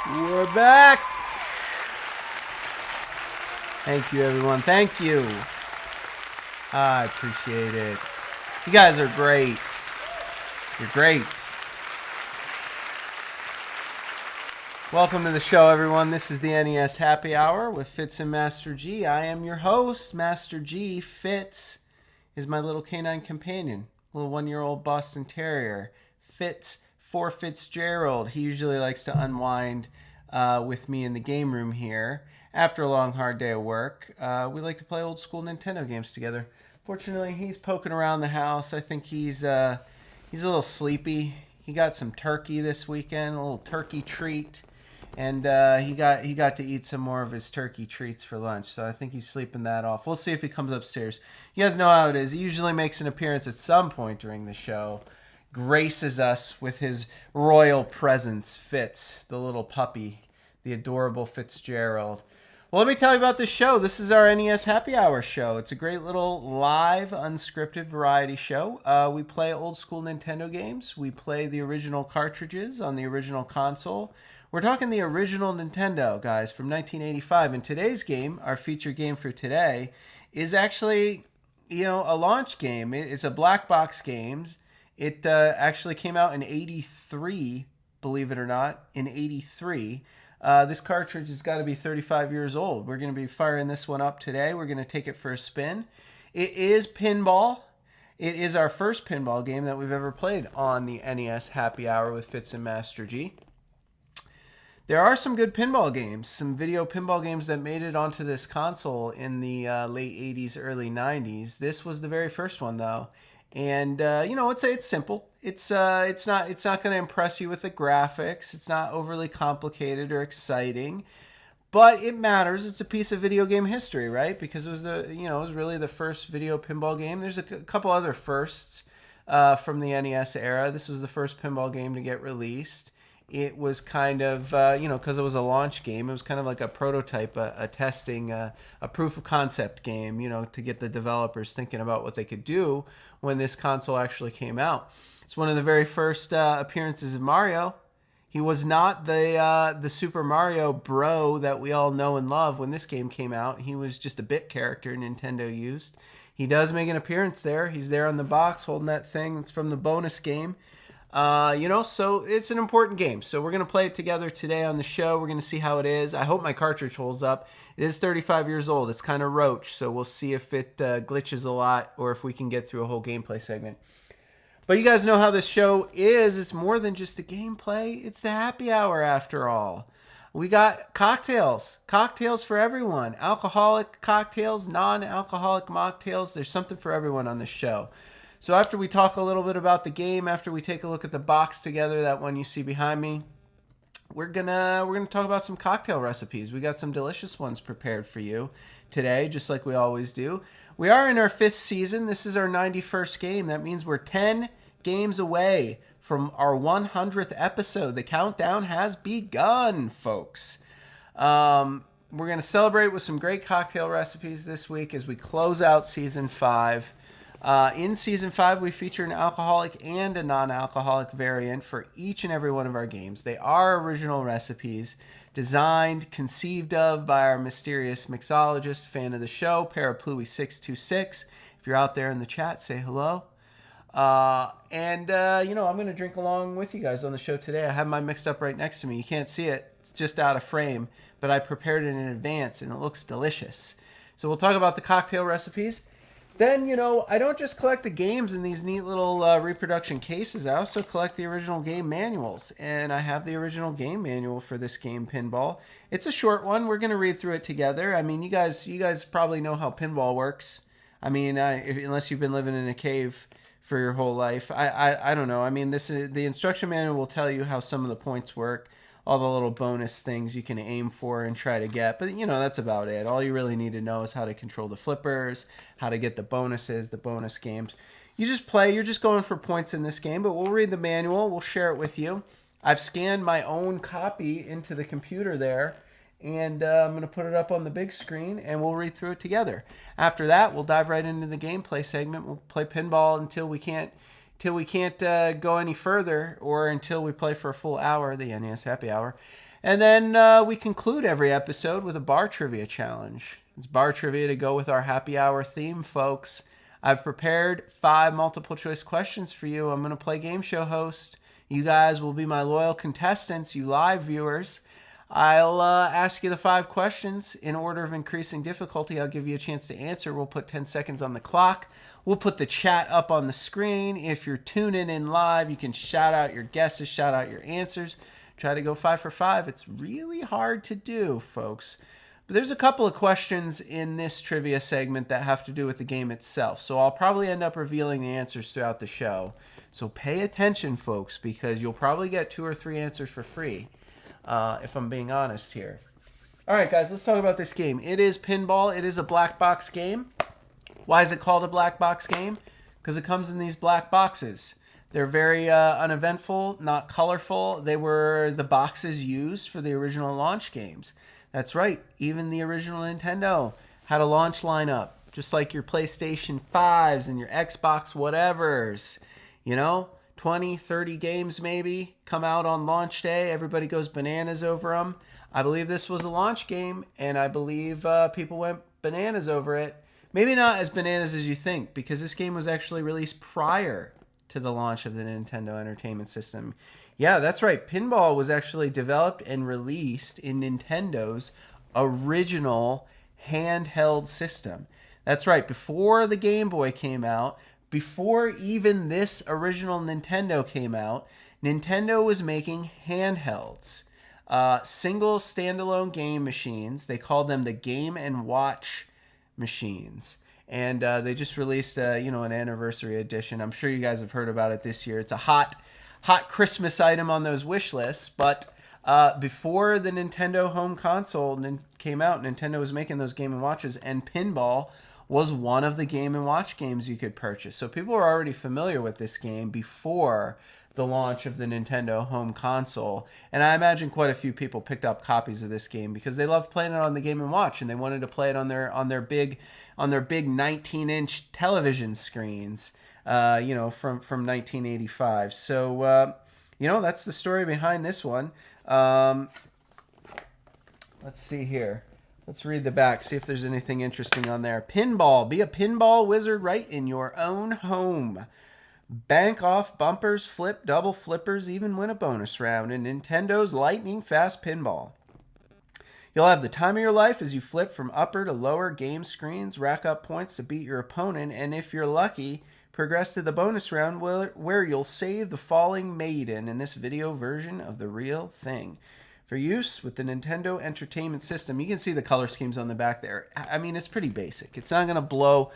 We're back. Thank you, everyone. Thank you. I appreciate it. You guys are great. You're great. Welcome to the show, everyone. This is the NES Happy Hour with Fitz and Master G. I am your host, Master G. Fitz is my little canine companion, little 1-year-old Boston Terrier. Fitz for Fitzgerald. He usually likes to unwind with me in the game room here. After a long, hard day of work, we like to play old school Nintendo games together. Fortunately, he's poking around the house. I think he's a little sleepy. He got some turkey this weekend, a little turkey treat. And he got to eat some more of his turkey treats for lunch, so I think he's sleeping that off. We'll see if he comes upstairs. You guys know how it is. He usually makes an appearance at some point during the show, graces us with his royal presence. Fitz, the little puppy, the adorable Fitzgerald. Well, let me tell you about this show. This is our NES Happy Hour show. It's a great little live, unscripted variety show. We play old school Nintendo games. We play the original cartridges on the original console. We're talking the original Nintendo, guys, from 1985. And today's game, our feature game for today, is actually, a launch game. It's a black box game. It actually came out in 83, believe it or not, in 83. This cartridge has got to be 35 years old. We're going to be firing this one up today. We're going to take it for a spin. It is Pinball. It is our first pinball game that we've ever played on the NES Happy Hour with Fitz and Master G. There are some good pinball games, some video pinball games that made it onto this console in the late 80s, early 90s. This was the very first one, though. And, it's simple. It's not going to impress you with the graphics. It's not overly complicated or exciting. But it matters. It's a piece of video game history, right? Because it was it was really the first video pinball game. There's a couple other firsts from the NES era. This was the first pinball game to get released. It was kind of, because it was a launch game, it was kind of like a prototype, a testing, a proof of concept game, to get the developers thinking about what they could do when this console actually came out. It's one of the very first appearances of Mario. He was not the Super Mario bro that we all know and love when this game came out. He was just a bit character Nintendo used. He does make an appearance there. He's there on the box holding that thing that's from the bonus game. So it's an important game. So we're going to play it together today on the show. We're going to see how it is. I hope my cartridge holds up. It is 35 years old. It's kind of roach, so we'll see if it glitches a lot or if we can get through a whole gameplay segment. But you guys know how this show is. It's more than just a gameplay. It's the happy hour after all. We got cocktails. Cocktails for everyone. Alcoholic cocktails, non-alcoholic mocktails. There's something for everyone on this show. So after we talk a little bit about the game, after we take a look at the box together, that one you see behind me, we're gonna talk about some cocktail recipes. We got some delicious ones prepared for you today, just like we always do. We are in our 5th season. This is our 91st game. That means we're 10 games away from our 100th episode. The countdown has begun, folks. We're gonna celebrate with some great cocktail recipes this week as we close out season 5. In Season 5, we feature an alcoholic and a non-alcoholic variant for each and every one of our games. They are original recipes, designed, conceived of by our mysterious mixologist, fan of the show, Parapluie626. If you're out there in the chat, say hello. I'm going to drink along with you guys on the show today. I have mine mixed up right next to me. You can't see it. It's just out of frame, but I prepared it in advance, and it looks delicious. So we'll talk about the cocktail recipes. Then, I don't just collect the games in these neat little reproduction cases. I also collect the original game manuals. And I have the original game manual for this game, Pinball. It's a short one. We're going to read through it together. I mean, you guys probably know how pinball works. I mean, unless you've been living in a cave for your whole life. I don't know. I mean, the instruction manual will tell you how some of the points work. All the little bonus things you can aim for and try to get. But, that's about it. All you really need to know is how to control the flippers, how to get the bonuses, the bonus games. You just play. You're just going for points in this game. But we'll read the manual. We'll share it with you. I've scanned my own copy into the computer there. And I'm going to put it up on the big screen, and we'll read through it together. After that, we'll dive right into the gameplay segment. We'll play pinball until we can't till we can't go any further, or until we play for a full hour, the NES Happy Hour. And then we conclude every episode with a bar trivia challenge. It's bar trivia to go with our happy hour theme, folks. I've prepared 5 multiple choice questions for you. I'm going to play game show host. You guys will be my loyal contestants, you live viewers. I'll ask you the 5 questions in order of increasing difficulty. I'll give you a chance to answer. We'll put 10 seconds on the clock. We'll put the chat up on the screen. If you're tuning in live, you can shout out your guesses, shout out your answers. Try to go 5 for 5. It's really hard to do, folks. But there's a couple of questions in this trivia segment that have to do with the game itself. So I'll probably end up revealing the answers throughout the show. So pay attention, folks, because you'll probably get 2 or 3 answers for free, if I'm being honest here. All right, guys, let's talk about this game. It is Pinball. It is a black box game. Why is it called a black box game? Because it comes in these black boxes. They're very uneventful, not colorful. They were the boxes used for the original launch games. That's right. Even the original Nintendo had a launch lineup, just like your PlayStation 5s and your Xbox whatevers. You know, 20, 30 games maybe come out on launch day. Everybody goes bananas over them. I believe this was a launch game, and I believe people went bananas over it. Maybe not as bananas as you think, because this game was actually released prior to the launch of the Nintendo Entertainment System. Yeah, that's right. Pinball was actually developed and released in Nintendo's original handheld system. That's right. Before the Game Boy came out, before even this original Nintendo came out, Nintendo was making handhelds. Single standalone game machines. They called them the Game and Watch machines. And they just released, an anniversary edition. I'm sure you guys have heard about it this year. It's a hot Christmas item on those wish lists. But before the Nintendo home console came out, Nintendo was making those Game & Watches, and Pinball was one of the Game & Watch games you could purchase. So people were already familiar with this game before the launch of the Nintendo home console. And I imagine quite a few people picked up copies of this game because they loved playing it on the Game & Watch, and they wanted to play it on their big 19-inch television screens, from 1985. So, that's the story behind this one. Let's see here. Let's read the back, see if there's anything interesting on there. Pinball. Be a pinball wizard right in your own home. Bank off bumpers, flip double flippers, even win a bonus round in Nintendo's lightning fast pinball. You'll have the time of your life as you flip from upper to lower game screens, rack up points to beat your opponent, and if you're lucky, progress to the bonus round where you'll save the falling maiden in this video version of the real thing. For use with the Nintendo Entertainment System, you can see the color schemes on the back there. I mean, it's pretty basic. It's not gonna blow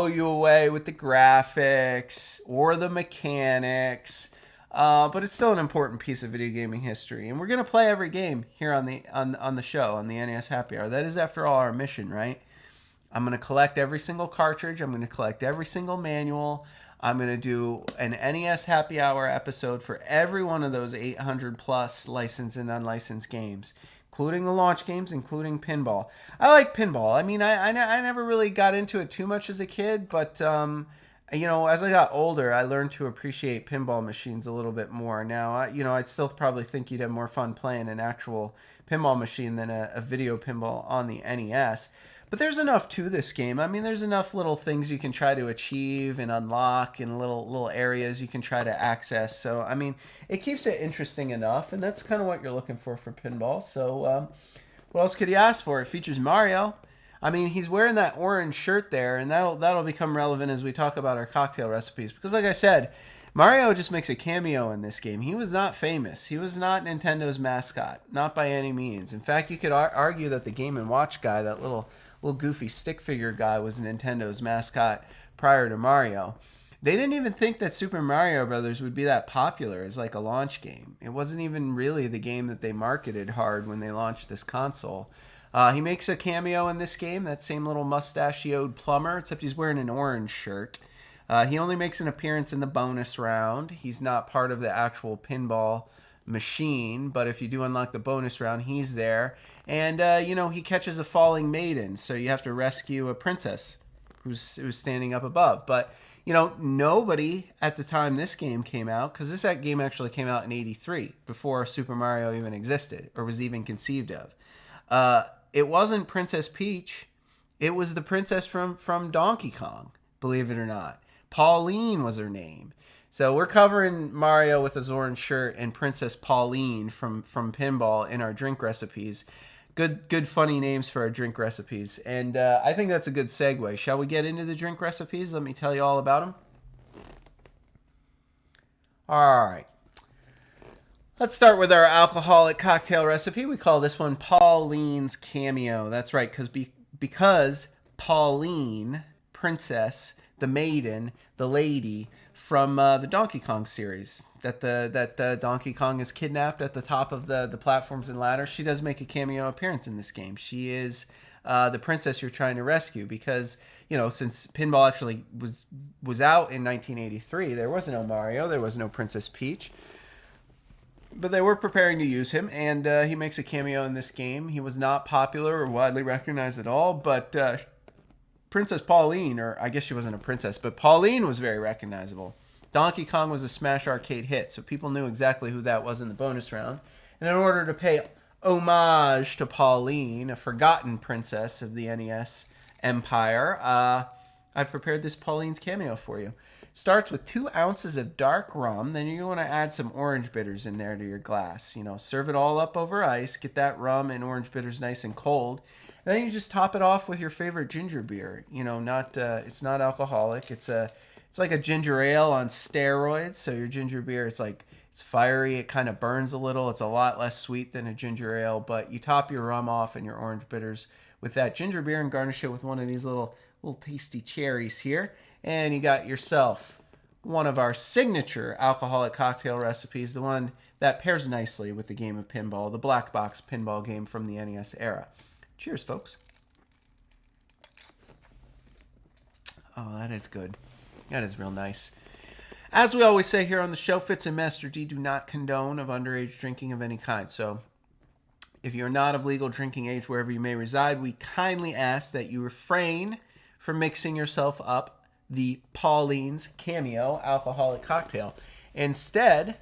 you away with the graphics or the mechanics, but it's still an important piece of video gaming history. And we're gonna play every game here on the show, on the NES Happy Hour. That is, after all, our mission, right? I'm gonna collect every single cartridge. I'm gonna collect every single manual. I'm going to do an NES Happy Hour episode for every one of those 800 plus licensed and unlicensed games, including the launch games, including Pinball. I like Pinball. I mean, I never really got into it too much as a kid, but, as I got older, I learned to appreciate pinball machines a little bit more. Now, I'd still probably think you'd have more fun playing an actual pinball machine than a video pinball on the NES. But there's enough to this game. I mean, there's enough little things you can try to achieve and unlock, and little areas you can try to access. So, I mean, it keeps it interesting enough, and that's kind of what you're looking for Pinball. So, what else could you ask for? It features Mario. I mean, he's wearing that orange shirt there, and that'll become relevant as we talk about our cocktail recipes. Because, like I said, Mario just makes a cameo in this game. He was not famous. He was not Nintendo's mascot, not by any means. In fact, you could argue that the Game & Watch guy, that little goofy stick figure guy, was Nintendo's mascot prior to Mario. They didn't even think that Super Mario Brothers would be that popular as like a launch game. It wasn't even really the game that they marketed hard when they launched this console. He makes a cameo in this game, that same little mustachioed plumber, except he's wearing an orange shirt. He only makes an appearance in the bonus round. He's not part of the actual pinball machine, but if you do unlock the bonus round, he's there. And, he catches a falling maiden, so you have to rescue a princess. who's standing up above. But, you know, nobody at the time this game came out, because this game actually came out in 83, before Super Mario even existed or was even conceived of. It wasn't Princess Peach. It was the princess from Donkey Kong, believe it or not. Pauline was her name. So we're covering Mario with his orange shirt and Princess Pauline from Pinball in our drink recipes. Good funny names for our drink recipes. And I think that's a good segue. Shall we get into the drink recipes? Let me tell you all about them. All right. Let's start with our alcoholic cocktail recipe. We call this one Pauline's Cameo. That's right, because Pauline, princess, the maiden, the lady from the Donkey Kong series, that Donkey Kong is kidnapped at the top of the platforms and ladders. She does make a cameo appearance in this game. She is the princess you're trying to rescue, because, you know, since Pinball actually was out in 1983, there was no Mario, there was no Princess Peach. But they were preparing to use him, and he makes a cameo in this game. He was not popular or widely recognized at all, but Princess Pauline, or I guess she wasn't a princess, but Pauline was very recognizable. Donkey Kong was a Smash Arcade hit, so people knew exactly who that was in the bonus round. And in order to pay homage to Pauline, a forgotten princess of the NES Empire, I've prepared this Pauline's Cameo for you. Starts with 2 ounces of dark rum. Then you want to add some orange bitters in there to your glass. You know, serve it all up over ice. Get that rum and orange bitters nice and cold. And then you just top it off with your favorite ginger beer. You know, it's not alcoholic. It's like a ginger ale on steroids. So your ginger beer, it's fiery. It kind of burns a little. It's a lot less sweet than a ginger ale. But you top your rum off and your orange bitters with that ginger beer and garnish it with one of these little tasty cherries here. And you got yourself one of our signature alcoholic cocktail recipes, the one that pairs nicely with the game of pinball, the black box pinball game from the NES era. Cheers, folks. Oh, that is good. That is real nice. As we always say here on the show, Fitz and Master G do not condone of underage drinking of any kind. So if you're not of legal drinking age wherever you may reside, we kindly ask that you refrain from mixing yourself up the Pauline's Cameo alcoholic cocktail. Instead,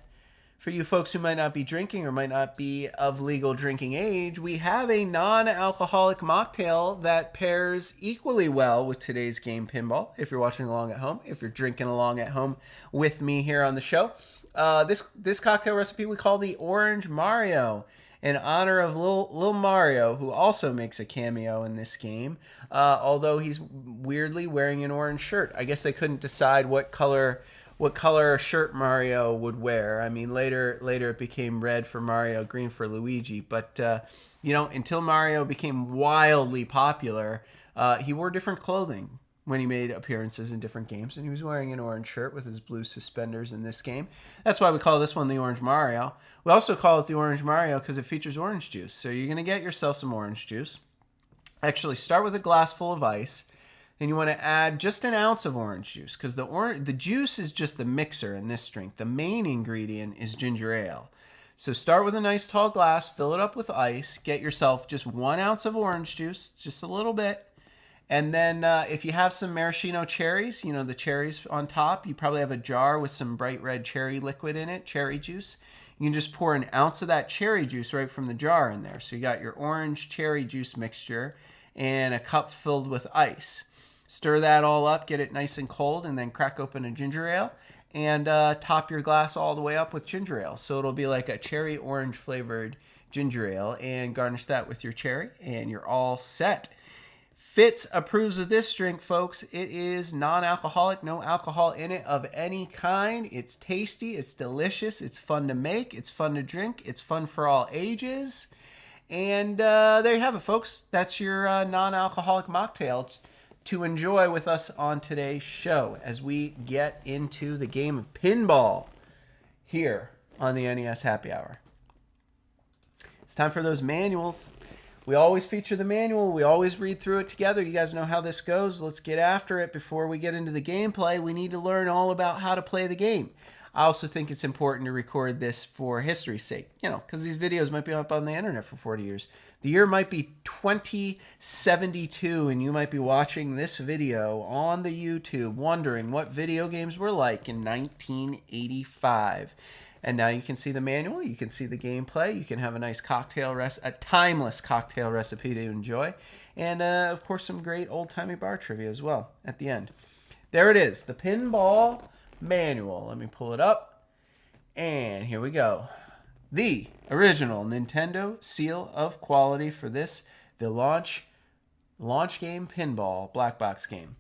for you folks who might not be drinking or might not be of legal drinking age, we have a non-alcoholic mocktail that pairs equally well with today's game Pinball. If you're watching along at home, if you're drinking along at home with me here on the show, this cocktail recipe we call the Orange Mario, in honor of Lil Mario, who also makes a cameo in this game, although he's weirdly wearing an orange shirt. I guess they couldn't decide what color shirt Mario would wear. I mean, later it became red for Mario, green for Luigi. But you know, until Mario became wildly popular, he wore different clothing when he made appearances in different games, and he was wearing an orange shirt with his blue suspenders in this game. That's why we call this one the Orange Mario. We also call it the Orange Mario because it features orange juice. So you're going to get yourself some orange juice. Actually, start with a glass full of ice. Then you want to add just an ounce of orange juice, because the juice is just the mixer in this drink. The main ingredient is ginger ale. So start with a nice tall glass, fill it up with ice, get yourself just 1 ounce of orange juice, just a little bit. And then if you have some maraschino cherries, you know, the cherries on top, you probably have a jar with some bright red cherry liquid in it, cherry juice. You can just pour an ounce of that cherry juice right from the jar in there. So you got your orange cherry juice mixture and a cup filled with ice. Stir that all up, get it nice and cold, and then crack open a ginger ale and top your glass all the way up with ginger ale. So it'll be like a cherry orange flavored ginger ale, and garnish that with your cherry, and you're all set. Fitz approves of this drink, folks. It is non-alcoholic, no alcohol in it of any kind. It's tasty, it's delicious, it's fun to make, it's fun to drink, it's fun for all ages. And there you have it, folks. That's your non-alcoholic mocktail to enjoy with us on today's show as we get into the game of pinball here on the NES Happy Hour. It's time for those manuals. We always feature the manual. We always read through it together. You guys know how this goes. Let's get after it. Before we get into the gameplay, we need to learn all about how to play the game. I also think it's important to record this for history's sake, because these videos might be up on the internet for 40 years. The year might be 2072, and you might be watching this video on the YouTube wondering what video games were like in 1985. And now you can see the manual, you can see the gameplay, you can have a nice a timeless cocktail recipe to enjoy, and of course some great old-timey bar trivia as well at the end. There it is, the Pinball manual. Let me pull it up, and here we go. The original Nintendo seal of quality for this, the launch game Pinball black box game.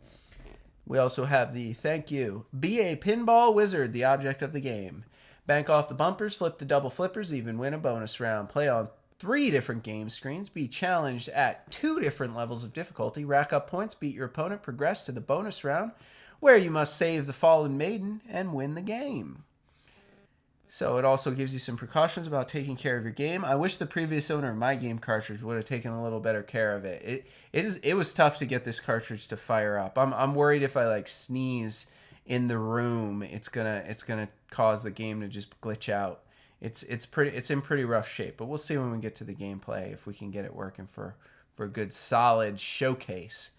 We also have the thank you. Be a pinball wizard, the object of the game. Bank off the bumpers, flip the double flippers, even win a bonus round. Play on 3 different game screens. Be challenged at 2 different levels of difficulty. Rack up points, beat your opponent, progress to the bonus round, where you must save the fallen maiden and win the game. So it also gives you some precautions about taking care of your game. I wish the previous owner of my game cartridge would have taken a little better care of it. It was tough to get this cartridge to fire up. I'm worried if I sneeze in the room, it's gonna cause the game to just glitch out. It's in pretty rough shape, but we'll see when we get to the gameplay if we can get it working for a good solid showcase.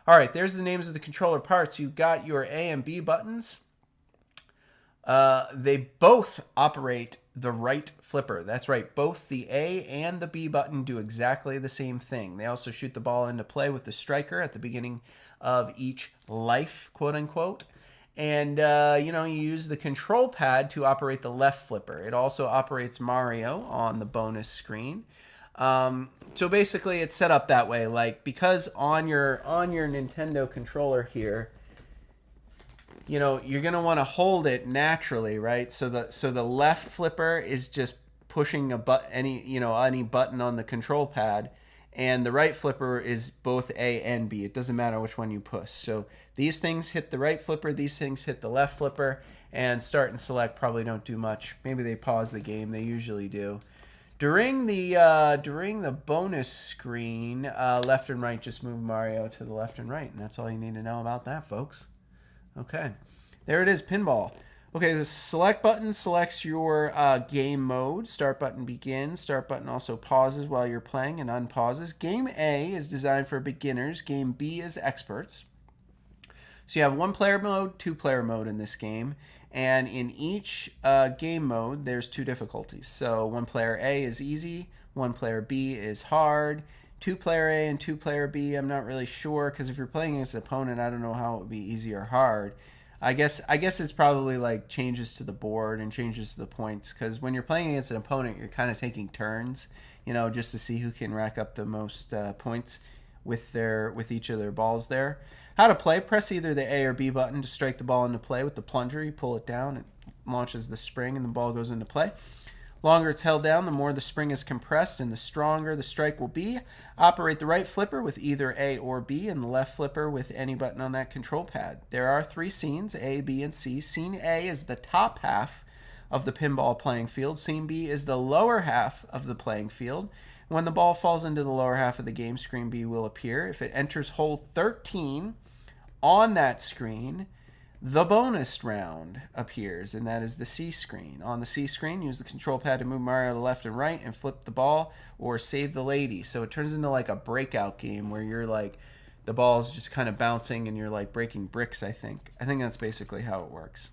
All right, there's the names of the controller parts. You got your A and B buttons. They both operate the right flipper. That's right, both the A and the B button do exactly the same thing. They also shoot the ball into play with the striker at the beginning of each life, quote unquote. And, you use the control pad to operate the left flipper. It also operates Mario on the bonus screen. So basically it's set up that way, because on your Nintendo controller here, you're going to want to hold it naturally, right? So the left flipper is just pushing any button on the control pad, and the right flipper is both A and B. It doesn't matter which one you push. So these things hit the right flipper, these things hit the left flipper, and start and select probably don't do much. Maybe they pause the game. They usually do. During the bonus screen, left and right just move Mario to the left and right, and that's all you need to know about that, folks. Okay, there it is, Pinball. Okay, the select button selects your game mode. Start button begins. Start button also pauses while you're playing and unpauses. Game A is designed for beginners. Game B is experts. So you have 1-player mode, 2-player mode in this game. And in each game mode, there's 2 difficulties. So 1-player A is easy, 1-player B is hard. 2-player A and 2-player B, I'm not really sure, because if you're playing against an opponent, I don't know how it would be easy or hard. I guess it's probably changes to the board and changes to the points, because when you're playing against an opponent, you're kind of taking turns, just to see who can rack up the most points with each of their balls there. How to play: press either the A or B button to strike the ball into play. With the plunger, you pull it down, it launches the spring, and the ball goes into play. Longer it's held down, the more the spring is compressed, and the stronger the strike will be. Operate the right flipper with either A or B, and the left flipper with any button on that control pad. There are 3 scenes, A, B, and C. Scene A is the top half of the pinball playing field. Scene B is the lower half of the playing field. When the ball falls into the lower half of the game, screen B will appear. If it enters hole 13 on that screen, the bonus round appears, and that is the C screen. On the C screen, use the control pad to move Mario to the left and right and flip the ball or save the lady. So it turns into a breakout game where you're the ball's just kind of bouncing and you're breaking bricks, I think. I think that's basically how it works.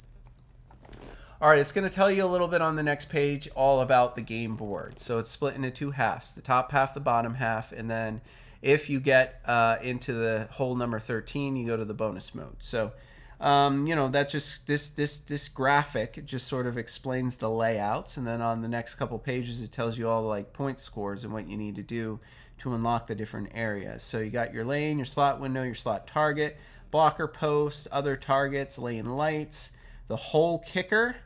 All right, it's going to tell you a little bit on the next page all about the game board. So it's split into 2 halves, the top half, the bottom half, and then if you get into the hole number 13, you go to the bonus mode. So that just this graphic just sort of explains the layouts, and then on the next couple pages it tells you all the point scores and what you need to do to unlock the different areas. So you got your lane, your slot window, your slot target, blocker post, other targets, lane lights, the hole kicker.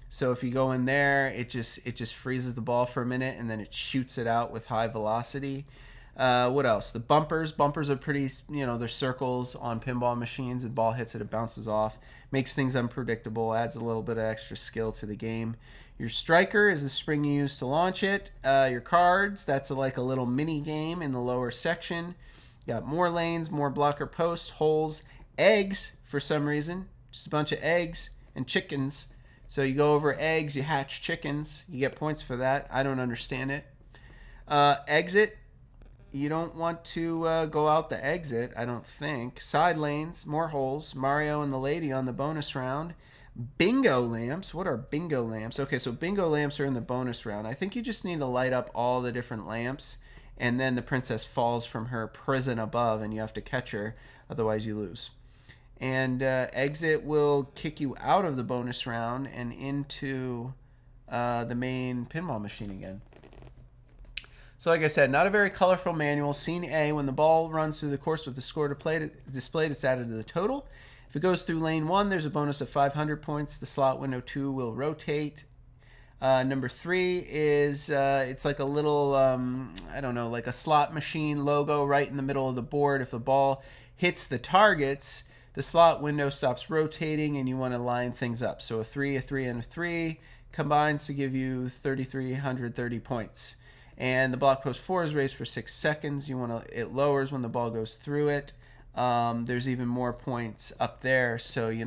So if you go in there, it just freezes the ball for a minute and then it shoots it out with high velocity. What else? The bumpers. Bumpers are pretty, they're circles on pinball machines. The ball hits it, it bounces off. Makes things unpredictable, adds a little bit of extra skill to the game. Your striker is the spring you use to launch it. Your cards, that's a little mini game in the lower section. You got more lanes, more blocker posts, holes, eggs for some reason. Just a bunch of eggs and chickens. So you go over eggs, you hatch chickens, you get points for that. I don't understand it. Exit, you don't want to go out the exit, I don't think. Side lanes, more holes. Mario and the lady on the bonus round. Bingo lamps. What are bingo lamps? Okay, so bingo lamps are in the bonus round. I think you just need to light up all the different lamps, and then the princess falls from her prison above, and you have to catch her. Otherwise, you lose. And exit will kick you out of the bonus round and into the main pinball machine again. So like I said, not a very colorful manual. Scene A, when the ball runs through the course with the score displayed, it's added to the total. If it goes through lane 1, there's a bonus of 500 points. The slot window 2 will rotate. Number 3 is, it's like a little, I don't know, like a slot machine logo right in the middle of the board. If the ball hits the targets, the slot window stops rotating and you want to line things up. So a 3, and a 3 combines to give you 3,330 points. And the block post 4 is raised for 6 seconds. It lowers when the ball goes through it. There's even more points up there, so you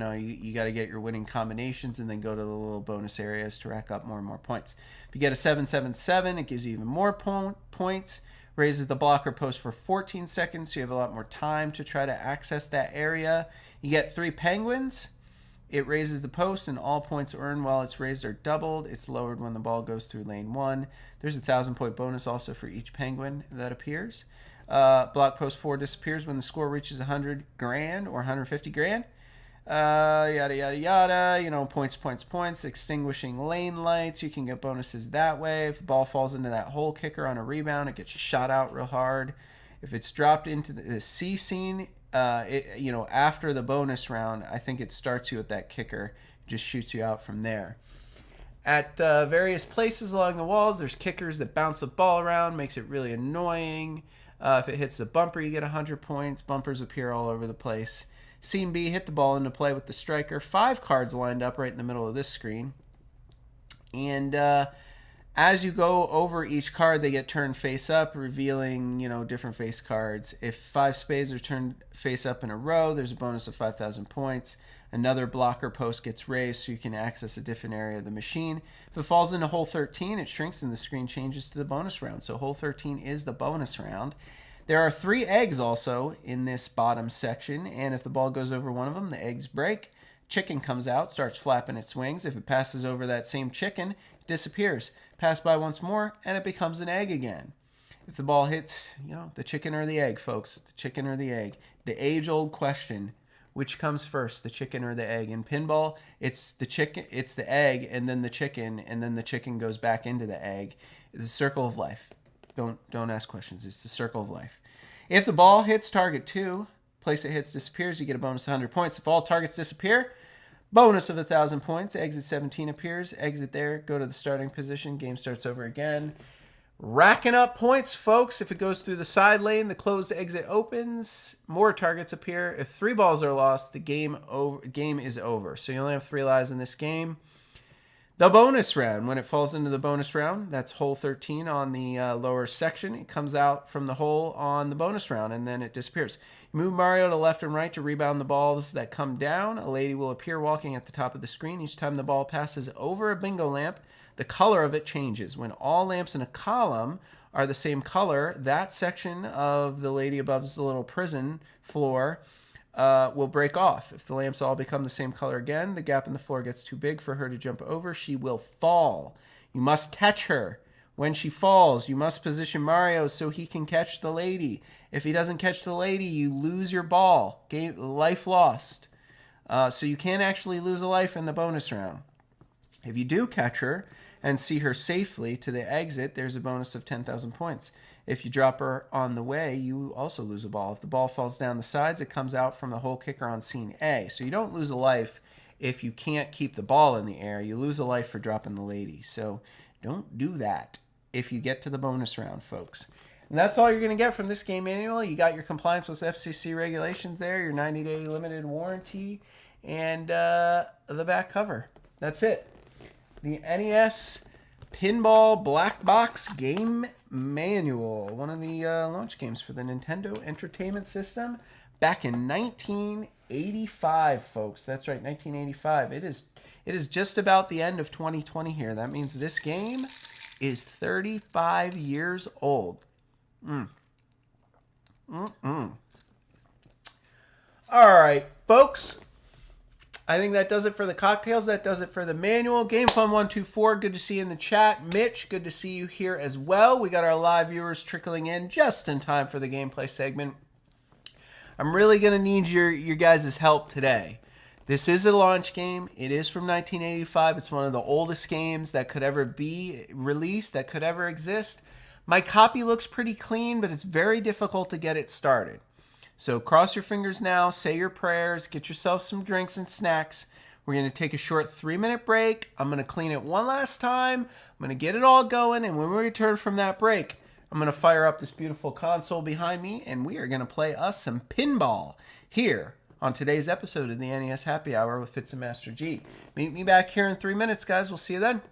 got to get your winning combinations and then go to the little bonus areas to rack up more and more points. If you get a 777, it gives you even more points. Raises the blocker post for 14 seconds, so you have a lot more time to try to access that area. You get 3 penguins. It raises the post, and all points earned while it's raised are doubled. It's lowered when the ball goes through lane 1. There's a 1,000-point bonus also for each penguin that appears. Block post 4 disappears when the score reaches 100 grand or 150 grand. Yada, yada, yada. Points. Extinguishing lane lights. You can get bonuses that way. If the ball falls into that hole kicker on a rebound, it gets shot out real hard. If it's dropped into the C scene, after the bonus round, I think it starts you at that kicker, just shoots you out from there. At various places along the walls, there's kickers that bounce the ball around, makes it really annoying. If it hits the bumper, you get 100 points. Bumpers appear all over the place. Scene B, hit the ball into play with the striker. 5 cards lined up right in the middle of this screen. And as you go over each card, they get turned face up, revealing, different face cards. If 5 spades are turned face up in a row, there's a bonus of 5,000 points. Another blocker post gets raised so you can access a different area of the machine. If it falls into hole 13, it shrinks and the screen changes to the bonus round. So hole 13 is the bonus round. There are 3 eggs also in this bottom section, and if the ball goes over one of them, the eggs break. Chicken comes out, starts flapping its wings. If it passes over that same chicken, it disappears. Pass by once more, and it becomes an egg again. If the ball hits, the chicken or the egg, folks, the chicken or the egg. The age-old question, which comes first, the chicken or the egg? In pinball, it's the chicken, it's the egg, and then the chicken goes back into the egg. It's a circle of life. Don't ask questions. It's the circle of life. If the ball hits target 2, place it hits disappears, you get a bonus of 100 points. If all targets disappear, bonus of 1,000 points. Exit 17 appears. Exit there. Go to the starting position. Game starts over again. Racking up points, folks. If it goes through the side lane, the closed exit opens. More targets appear. If 3 balls are lost, the game is over. So you only have 3 lives in this game. The bonus round. When it falls into the bonus round, that's hole 13 on the lower section. It comes out from the hole on the bonus round, and then it disappears. You move Mario to left and right to rebound the balls that come down. A lady will appear walking at the top of the screen. Each time the ball passes over a bingo lamp, the color of it changes. When all lamps in a column are the same color, that section of the lady above the little prison floor will break off. If the lamps all become the same color again, the gap in the floor gets too big for her to jump over. She will fall. You must catch her. When she falls, you must position Mario so he can catch the lady. If he doesn't catch the lady, you lose your ball. Life lost. So you can't actually lose a life in the bonus round. If you do catch her and see her safely to the exit, there's a bonus of 10,000 points. If you drop her on the way, you also lose a ball. If the ball falls down the sides, it comes out from the hole kicker on scene A. So you don't lose a life if you can't keep the ball in the air. You lose a life for dropping the lady. So don't do that if you get to the bonus round, folks. And that's all you're going to get from this game manual. You got your compliance with FCC regulations there, your 90-day limited warranty, and the back cover. That's it. The NES Pinball Black Box Game Manual, one of the launch games for the Nintendo Entertainment System back in 1985, folks. That's right, 1985. It is just about the end of 2020 here. That means this game is 35 years old. All right, folks. I think that does it for the cocktails. That does it for the manual. Game Fun 124, good to see you in the chat. Mitch, good to see you here as well. We got our live viewers trickling in just in time for the gameplay segment. I'm really going to need your guys' help today. This is a launch game. It is from 1985. It's one of the oldest games that could ever be released, that could ever exist. My copy looks pretty clean, but it's very difficult to get it started. So cross your fingers now, say your prayers, get yourself some drinks and snacks. We're going to take a short 3-minute break. I'm going to clean it one last time. I'm going to get it all going, and when we return from that break, I'm going to fire up this beautiful console behind me, and we are going to play us some pinball here on today's episode of the NES Happy Hour with Fitz and Master G. Meet me back here in 3 minutes, guys. We'll see you then.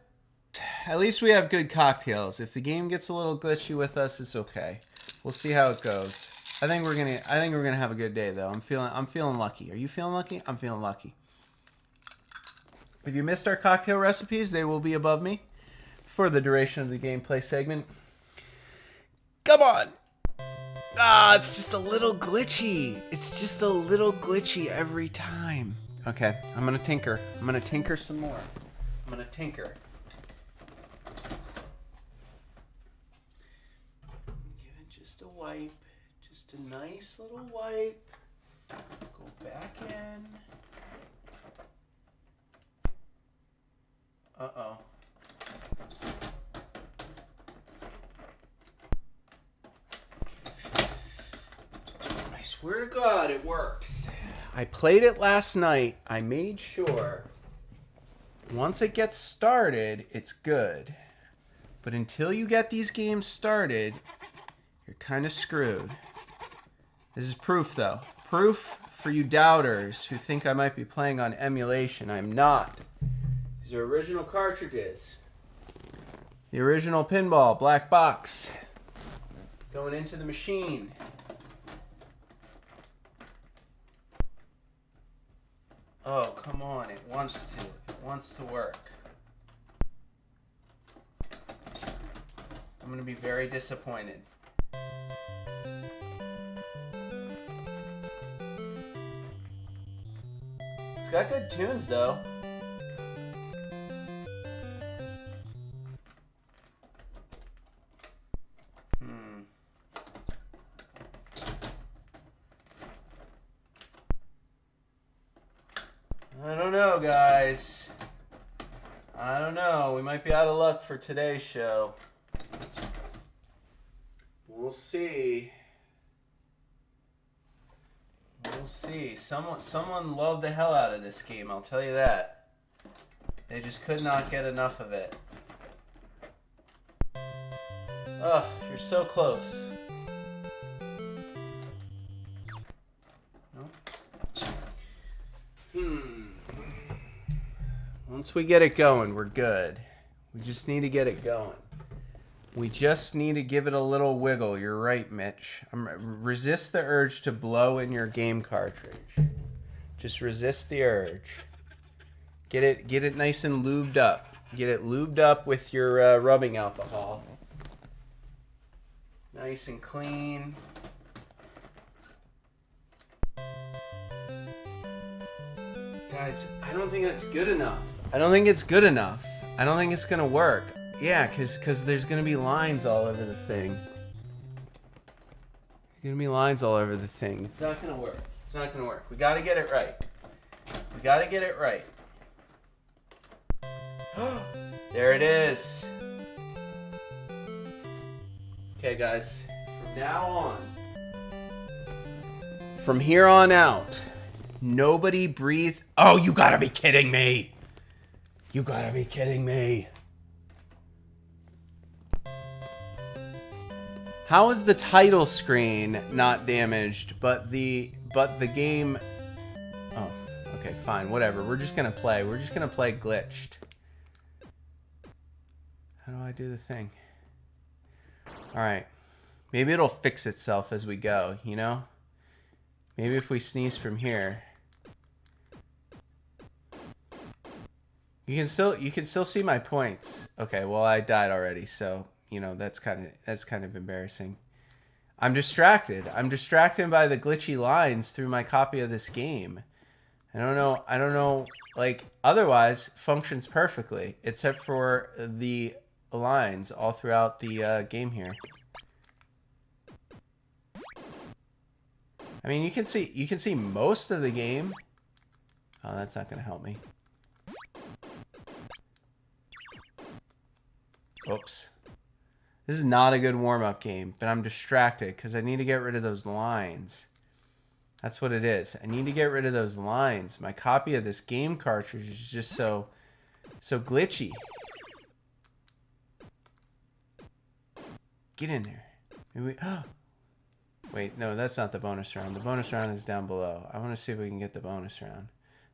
At least we have good cocktails. If the game gets a little glitchy with us, it's okay. We'll see how it goes. I think we're gonna have a good day though. I'm feeling lucky. Are you feeling lucky? I'm feeling lucky. If you missed our cocktail recipes, they will be above me for the duration of the gameplay segment. Come on! Ah, it's just a little glitchy. It's just a little glitchy every time. Okay, I'm gonna tinker. I'm gonna tinker some more. I'm gonna tinker. Give it just a wipe. Just a nice little wipe. Go back in. Uh-oh. I swear to God, it works. I played it last night. I made sure once it gets started, it's good. But until you get these games started, you're kind of screwed. This is proof, though. Proof for you doubters who think I might be playing on emulation. I'm not. These are original cartridges. The original pinball, black box. Going into the machine. Oh, come on. It wants to. It wants to work. I'm going to be very disappointed. It's got good tunes, though. I don't know, guys. I don't know. We might be out of luck for today's show. We'll see. We'll see. Someone loved the hell out of this game, I'll tell you that. They just could not get enough of it. Ugh, you're so close. Once we get it going, we're good. We just need to get it going. We just need to give it a little wiggle. You're right, Mitch. Resist the urge to blow in your game cartridge. Just resist the urge. Get it nice and lubed up. Get it lubed up with your rubbing alcohol. Nice and clean. Guys, I don't think that's good enough. I don't think it's good enough. I don't think it's gonna work. Yeah, cause there's gonna be lines all over the thing. There's gonna be lines all over the thing. It's not gonna work. It's not gonna work. We gotta get it right. We gotta get it right. There it is. Okay, guys. From now on, from here on out, nobody breathe. Oh, you gotta be kidding me. You gotta be kidding me. How is the title screen not damaged, but the game... Oh, okay, fine, whatever. We're just gonna play. We're just gonna play glitched. How do I do the thing? Alright. Maybe it'll fix itself as we go, you know? Maybe if we sneeze from here. You can still see my points. Okay, well I died already, so you know that's kind of embarrassing. I'm distracted. I'm distracted by the glitchy lines through my copy of this game. I don't know. Like otherwise, functions perfectly, except for the lines all throughout the game here. I mean, you can see most of the game. Oh, that's not gonna help me. Oops. This is not a good warm-up game, but I'm distracted because I need to get rid of those lines. That's what it is. I need to get rid of those lines. My copy of this game cartridge is just so glitchy. Get in there. Maybe wait, no, that's not the bonus round. The bonus round is down below. I want to see if we can get the bonus round.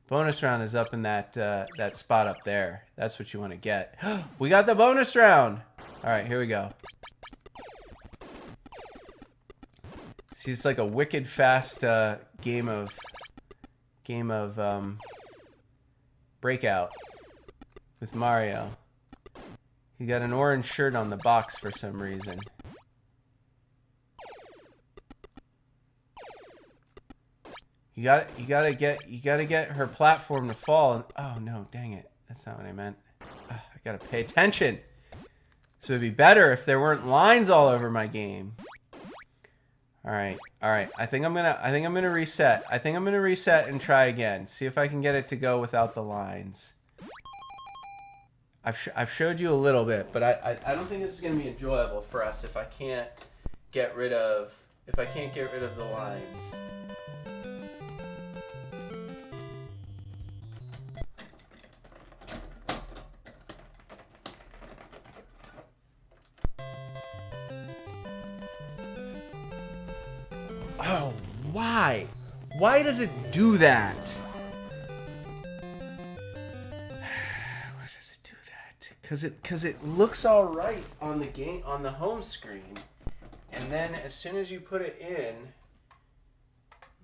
Bonus round is up in that that spot up there. That's what you want to get. We got the bonus round. All right, here we go. See, it's like a wicked fast game of Breakout with Mario. He got an orange shirt on the box for some reason. You gotta get her platform to fall. And, oh no, dang it! That's not what I meant. I gotta pay attention. So it'd be better if there weren't lines all over my game. All right. I think I'm gonna reset. I think I'm gonna reset and try again. See if I can get it to go without the lines. I've showed you a little bit, but I don't think this is gonna be enjoyable for us if I can't get rid of the lines. Oh, why? Why does it do that? Why does it do that? Cause it looks all right on the home screen, and then as soon as you put it in,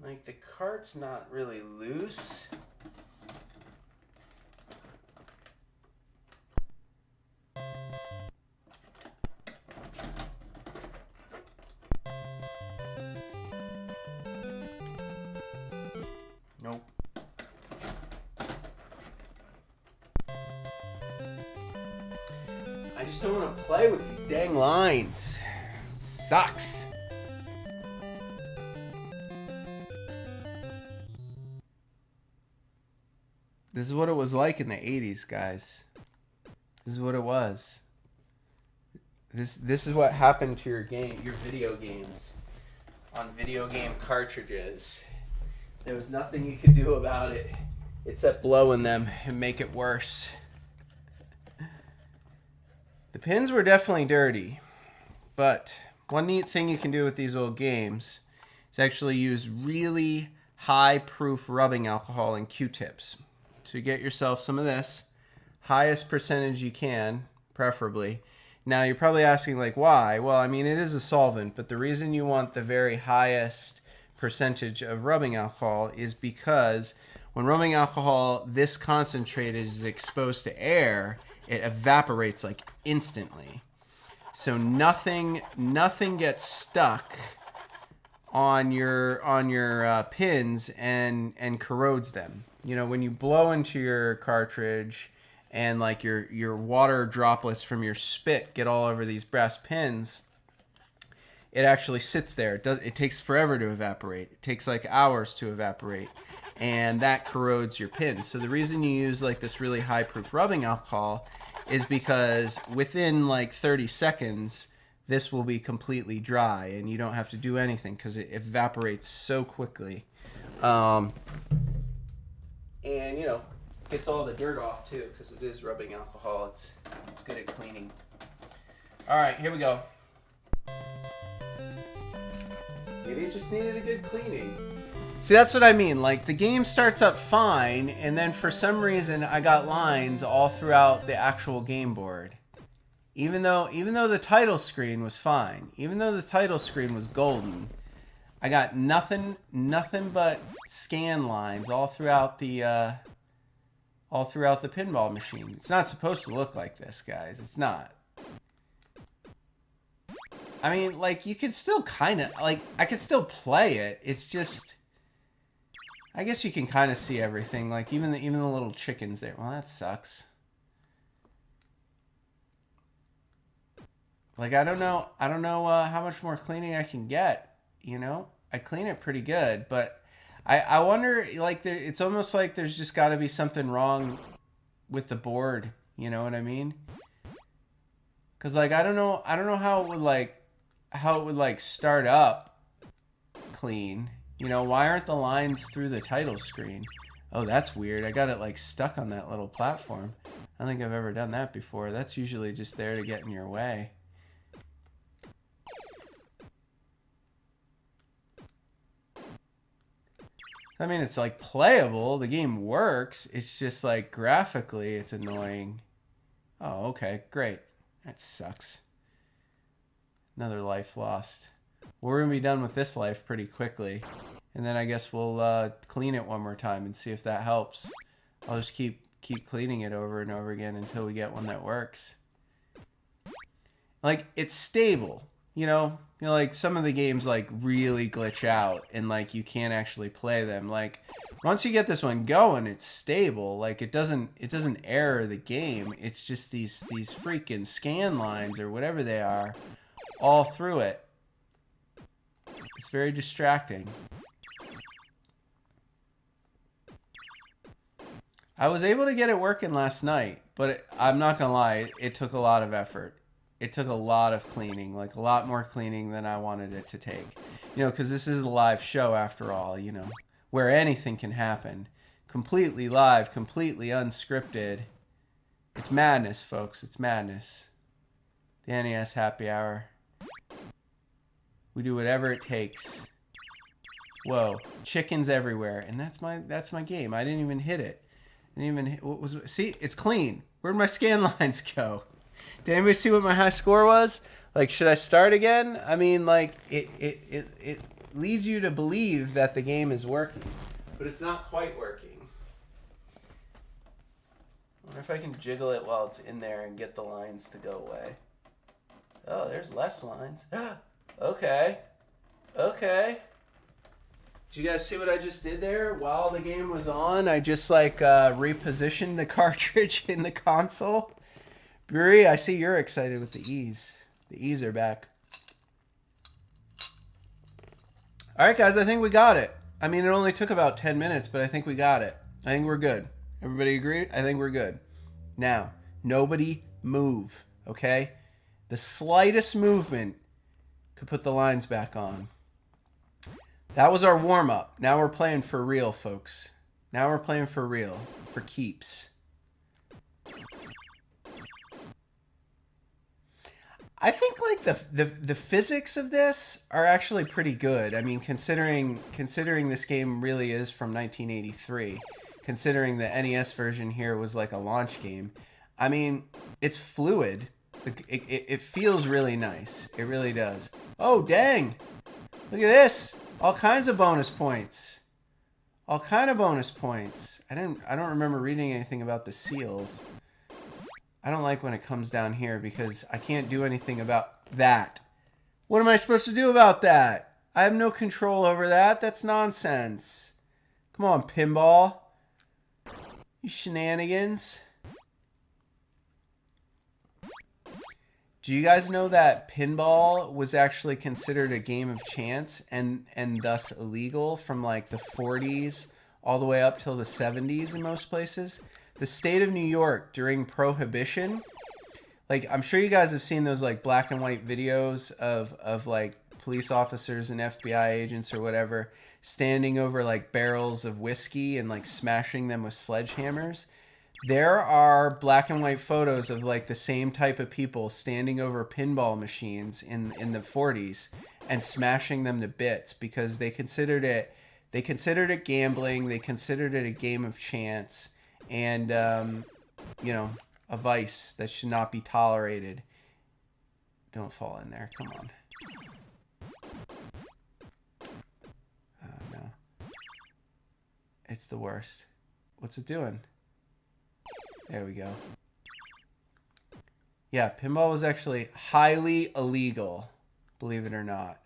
like the cart's not really loose. Nope. I just don't want to play with these dang lines. It sucks. This is what it was like in the 80s, guys. This is what it was. This is what happened to your video games on video game cartridges. There was nothing you could do about it except blow in them and make it worse. The pins were definitely dirty, but one neat thing you can do with these old games is actually use really high-proof rubbing alcohol and Q-tips. So you get yourself some of this, highest percentage you can, preferably. Now you're probably asking, like, why? Well, I mean, it is a solvent, but the reason you want the very highest percentage of rubbing alcohol is because when rubbing alcohol this concentrated is exposed to air, it evaporates like instantly. So nothing gets stuck on your pins and corrodes them. You know, when you blow into your cartridge and like your water droplets from your spit get all over these brass pins, it actually sits there. It takes forever to evaporate. It takes like hours to evaporate, and that corrodes your pins. So the reason you use like this really high proof rubbing alcohol is because within like 30 seconds, this will be completely dry and you don't have to do anything because it evaporates so quickly. And you know, gets all the dirt off too because it is rubbing alcohol. It's good at cleaning. All right, here we go. Maybe it just needed a good cleaning. See, that's what I mean. Like, the game starts up fine, and then for some reason I got lines all throughout the actual game board. Even though the title screen was fine, even though the title screen was golden, I got nothing but scan lines all throughout the pinball machine. It's not supposed to look like this, guys. It's not. I mean, like, you could still kind of, like, I could still play it. It's just, I guess you can kind of see everything. Like, even the little chickens there. Well, that sucks. Like, I don't know how much more cleaning I can get, you know? I clean it pretty good, but I wonder, like, it's almost like there's just got to be something wrong with the board, you know what I mean? Because, like, I don't know how it would, like, start up clean. You know, why aren't the lines through the title screen? Oh, that's weird. I got it, like, stuck on that little platform. I don't think I've ever done that before. That's usually just there to get in your way. I mean, it's, like, playable. The game works. It's just, like, graphically, it's annoying. Oh, okay. Great. That sucks. Another life lost. We're going to be done with this life pretty quickly. And then I guess we'll clean it one more time and see if that helps. I'll just keep cleaning it over and over again until we get one that works. Like, it's stable. You know, like, some of the games, like, really glitch out and, like, you can't actually play them. Like, once you get this one going, it's stable. Like, it doesn't error the game. It's just these freaking scan lines or whatever they are all through it. It's very distracting. I was able to get it working last night, but I'm not gonna lie, it took a lot of effort. It took a lot of cleaning, like a lot more cleaning than I wanted it to take. You know, because this is a live show after all, you know, where anything can happen. Completely live, completely unscripted. It's madness, folks. It's madness. The NES Happy Hour. We do whatever it takes. Whoa, chickens everywhere, and that's my game. I didn't even hit it. See, it's clean. Where'd my scan lines go? Did anybody see what my high score was? Like, should I start again? I mean, like, it leads you to believe that the game is working, but it's not quite working. I wonder if I can jiggle it while it's in there and get the lines to go away. Oh, there's less lines. Okay. Okay. Did you guys see what I just did there? While the game was on, I just, like, repositioned the cartridge in the console. Brewery, I see you're excited with the E's. The E's are back. All right, guys, I think we got it. I mean, it only took about 10 minutes, but I think we got it. I think we're good. Everybody agree? I think we're good. Now, nobody move, okay? The slightest movement could put the lines back on. That was our warm-up. Now we're playing for real, folks. Now we're playing for real. For keeps. I think, like, the physics of this are actually pretty good. I mean, considering this game really is from 1983, considering the NES version here was like a launch game. I mean, it's fluid. It feels really nice. It really does. Oh, dang. Look at this. All kinds of bonus points. All kind of bonus points. I don't remember reading anything about the seals. I don't like when it comes down here because I can't do anything about that. What am I supposed to do about that? I have no control over that. That's nonsense. Come on, Pinball. You shenanigans. Do you guys know that pinball was actually considered a game of chance and thus illegal from, like, the 40s all the way up till the 70s in most places? The state of New York during Prohibition, like, I'm sure you guys have seen those, like, black and white videos of like police officers and FBI agents or whatever standing over, like, barrels of whiskey and, like, smashing them with sledgehammers. There are black and white photos of, like, the same type of people standing over pinball machines in the 40s and smashing them to bits because they considered it gambling, they considered it a game of chance, and you know, a vice that should not be tolerated. Don't fall in there. Come on. It's the worst. What's it doing? There we go. Yeah, pinball was actually highly illegal, believe it or not.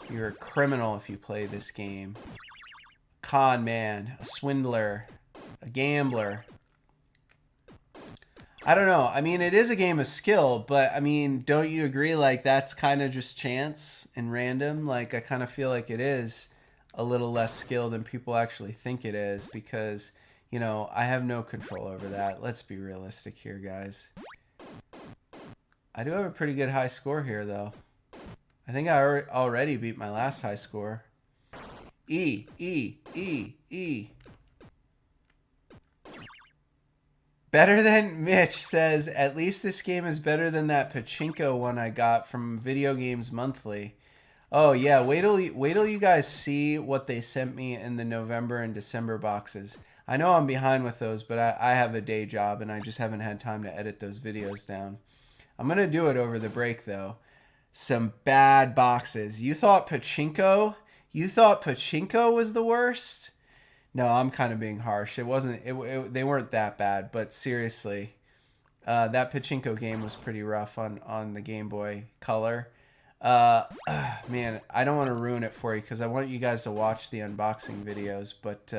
You're a criminal if you play this game. Con man, a swindler, a gambler. I don't know. I mean, it is a game of skill, but I mean, don't you agree? Like, that's kind of just chance and random. Like, I kind of feel like it is a little less skill than people actually think it is because, you know, I have no control over that. Let's be realistic here, guys. I do have a pretty good high score here, though. I think I already beat my last high score. E. Better than Mitch says, at least this game is better than that pachinko one I got from Video Games Monthly. Oh yeah, wait till you guys see what they sent me in the November and December boxes. I know I'm behind with those, but I have a day job and I just haven't had time to edit those videos down. I'm gonna do it over the break though. Some bad boxes. You thought pachinko? You thought pachinko was the worst? No, I'm kind of being harsh. It wasn't. They weren't that bad, but seriously, that pachinko game was pretty rough on the Game Boy Color. Man, I don't want to ruin it for you because I want you guys to watch the unboxing videos. But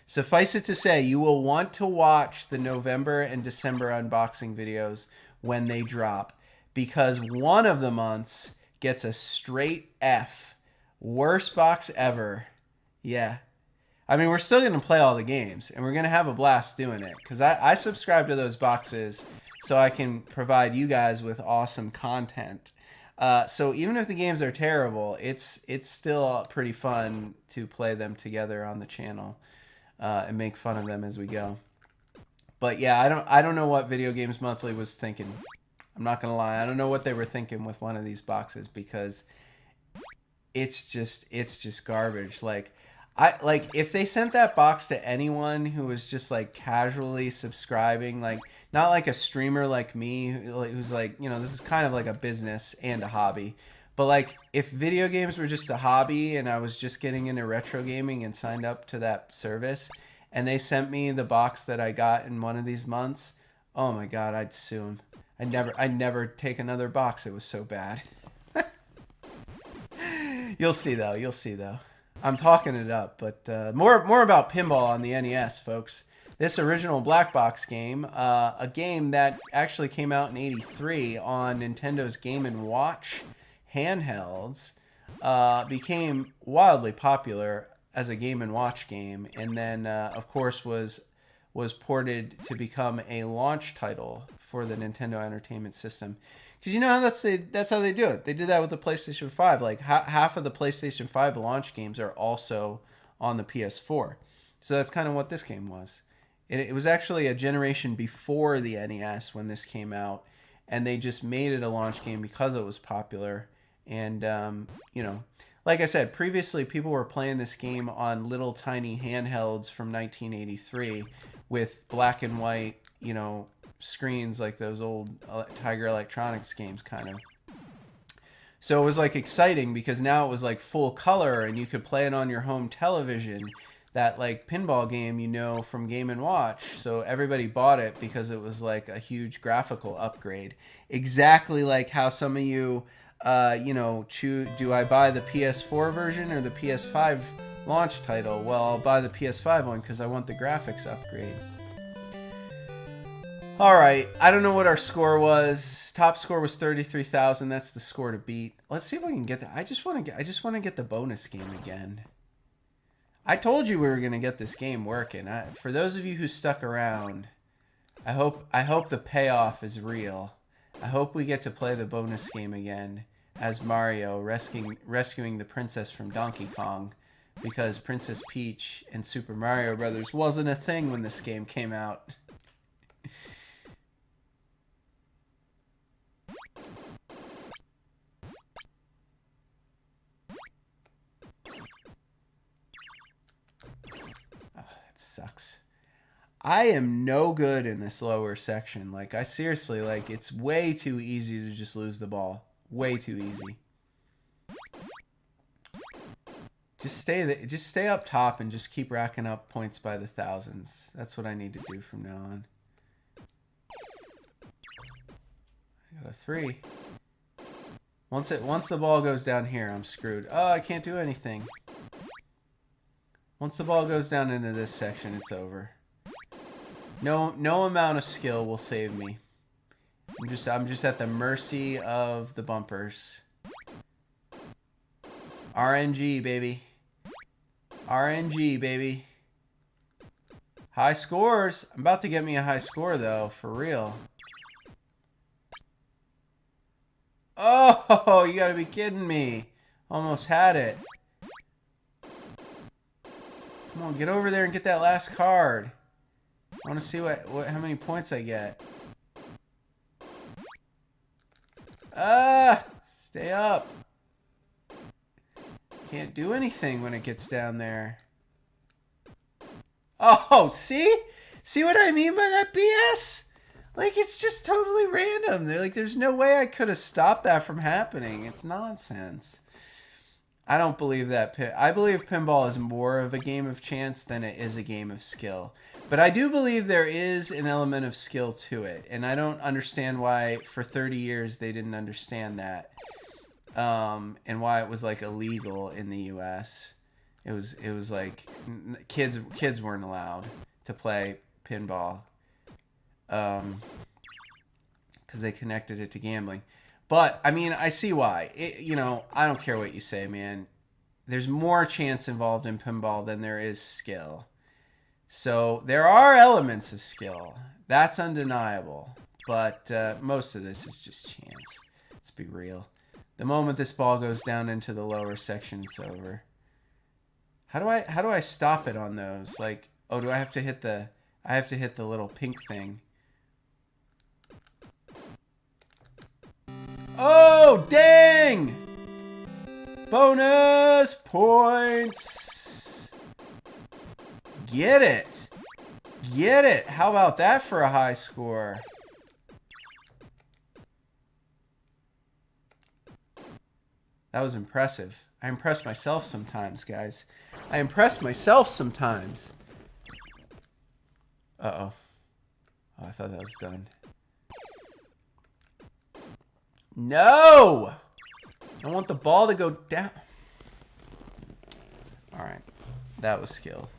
suffice it to say, you will want to watch the November and December unboxing videos when they drop because one of the months gets a straight F. Worst box ever. Yeah. I mean, we're still going to play all the games, and we're going to have a blast doing it, because I subscribe to those boxes so I can provide you guys with awesome content. So even if the games are terrible, it's still pretty fun to play them together on the channel and make fun of them as we go. But yeah, I don't know what Video Games Monthly was thinking. I'm not going to lie. I don't know what they were thinking with one of these boxes, because it's just garbage. Like if they sent that box to anyone who was just like casually subscribing, like not like a streamer like me who's like, you know, this is kind of like a business and a hobby, but like if video games were just a hobby and I was just getting into retro gaming and signed up to that service and they sent me the box that I got in one of these months, oh my God, I'd sue them. I'd never take another box. It was so bad. You'll see though. I'm talking it up, but more about pinball on the NES, folks. This original black box game, a game that actually came out in '83 on Nintendo's Game & Watch handhelds, became wildly popular as a Game & Watch game, and then of course was ported to become a launch title for the Nintendo Entertainment System. Because you know that's how they do it. They did that with the PlayStation 5. Like half of the PlayStation 5 launch games are also on the PS4. So that's kind of what this game was. It was actually a generation before the NES when this came out, and they just made it a launch game because it was popular. And you know, like I said previously, people were playing this game on little tiny handhelds from 1983 with black and white, you know, screens like those old Tiger Electronics games kind of. So it was like exciting because now it was like full color and you could play it on your home television, that like pinball game, you know, from Game & Watch. So everybody bought it because it was like a huge graphical upgrade. Exactly like how some of you you know, do I buy the PS4 version or the PS5 launch title? Well, I'll buy the PS5 one because I want the graphics upgrade. All right, I don't know what our score was. Top score was 33,000. That's the score to beat. Let's see if we can get that. I just want to get the bonus game again. I told you we were gonna get this game working. For those of you who stuck around, I hope the payoff is real. I hope we get to play the bonus game again as Mario rescuing the princess from Donkey Kong, because Princess Peach and Super Mario Brothers wasn't a thing when this game came out. Sucks. I am no good in this lower section. Like, I seriously, like, it's way too easy to just lose the ball. Way too easy. Just stay up top and just keep racking up points by the thousands. That's what I need to do from now on. I got a 3. Once the ball goes down here, I'm screwed. Oh, I can't do anything. Once the ball goes down into this section, it's over. No amount of skill will save me. I'm just at the mercy of the bumpers. RNG, baby. RNG, baby. High scores. I'm about to get me a high score, though, for real. Oh, you gotta be kidding me. Almost had it. Come on, get over there and get that last card. I want to see how many points I get. Stay up. Can't do anything when it gets down there. Oh, see? See what I mean by that BS? Like, it's just totally random. There's no way I could have stopped that from happening. It's nonsense. I don't believe that. I believe pinball is more of a game of chance than it is a game of skill. But I do believe there is an element of skill to it. And I don't understand why for 30 years they didn't understand that. And why it was like illegal in the US. It was like kids weren't allowed to play pinball. Because they connected it to gambling. But, I mean, I see why. I don't care what you say, man. There's more chance involved in pinball than there is skill. So, there are elements of skill. That's undeniable. But most of this is just chance. Let's be real. The moment this ball goes down into the lower section, it's over. How do I stop it on those? Like, oh, do I have to hit the... I have to hit the little pink thing. Oh, dang! Bonus points! Get it! Get it! How about that for a high score? That was impressive. I impress myself sometimes, guys. I impress myself sometimes. Uh-oh. Oh, I thought that was done. No! I want the ball to go down. Alright. That was skill.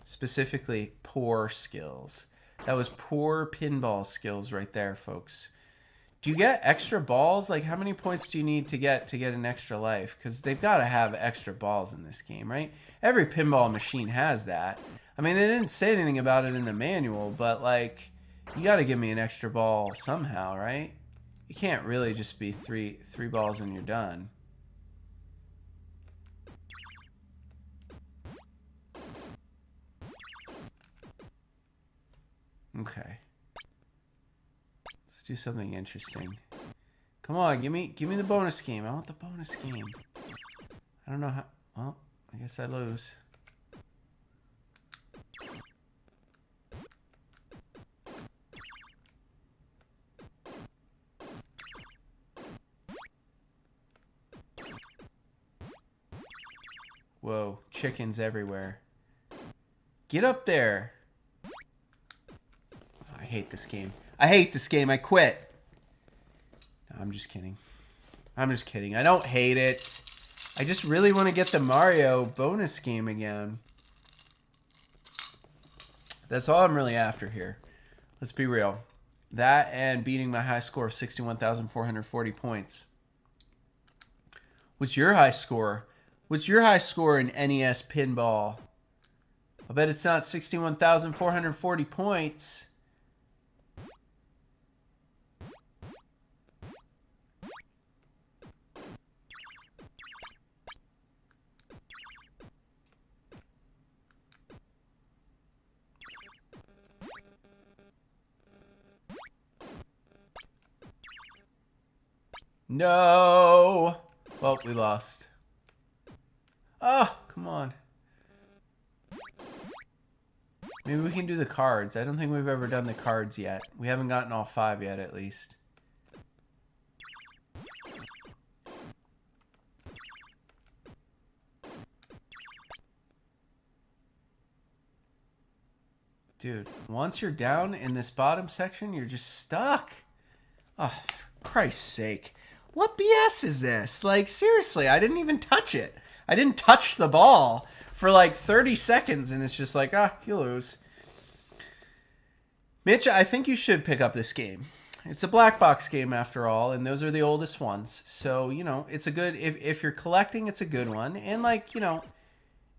Specifically, poor skills. That was poor pinball skills right there, folks. Do you get extra balls? Like, how many points do you need to get an extra life? Because they've got to have extra balls in this game, right? Every pinball machine has that. I mean, they didn't say anything about it in the manual, but, like, you got to give me an extra ball somehow, right? You can't really just be three balls and you're done. Okay. Let's do something interesting. Come on, give me the bonus game. I want the bonus game. I don't know how. Well, I guess I lose. Whoa, chickens everywhere. Get up there. I hate this game. I hate this game. I quit. No, I'm just kidding. I'm just kidding. I don't hate it. I just really want to get the Mario bonus game again. That's all I'm really after here. Let's be real. That and beating my high score of 61,440 points. What's your high score? What's your high score in NES Pinball? I bet it's not 61,440 points. No! Well, we lost. Oh, come on. Maybe we can do the cards. I don't think we've ever done the cards yet. We haven't gotten all 5 yet, at least. Dude, once you're down in this bottom section, you're just stuck. Oh, for Christ's sake. What BS is this? Like, seriously, I didn't even touch it. I didn't touch the ball for like 30 seconds, and it's just like, you lose. Mitch, I think you should pick up this game. It's a black box game after all, and those are the oldest ones. So, you know, it's a good, if you're collecting, it's a good one. And like, you know,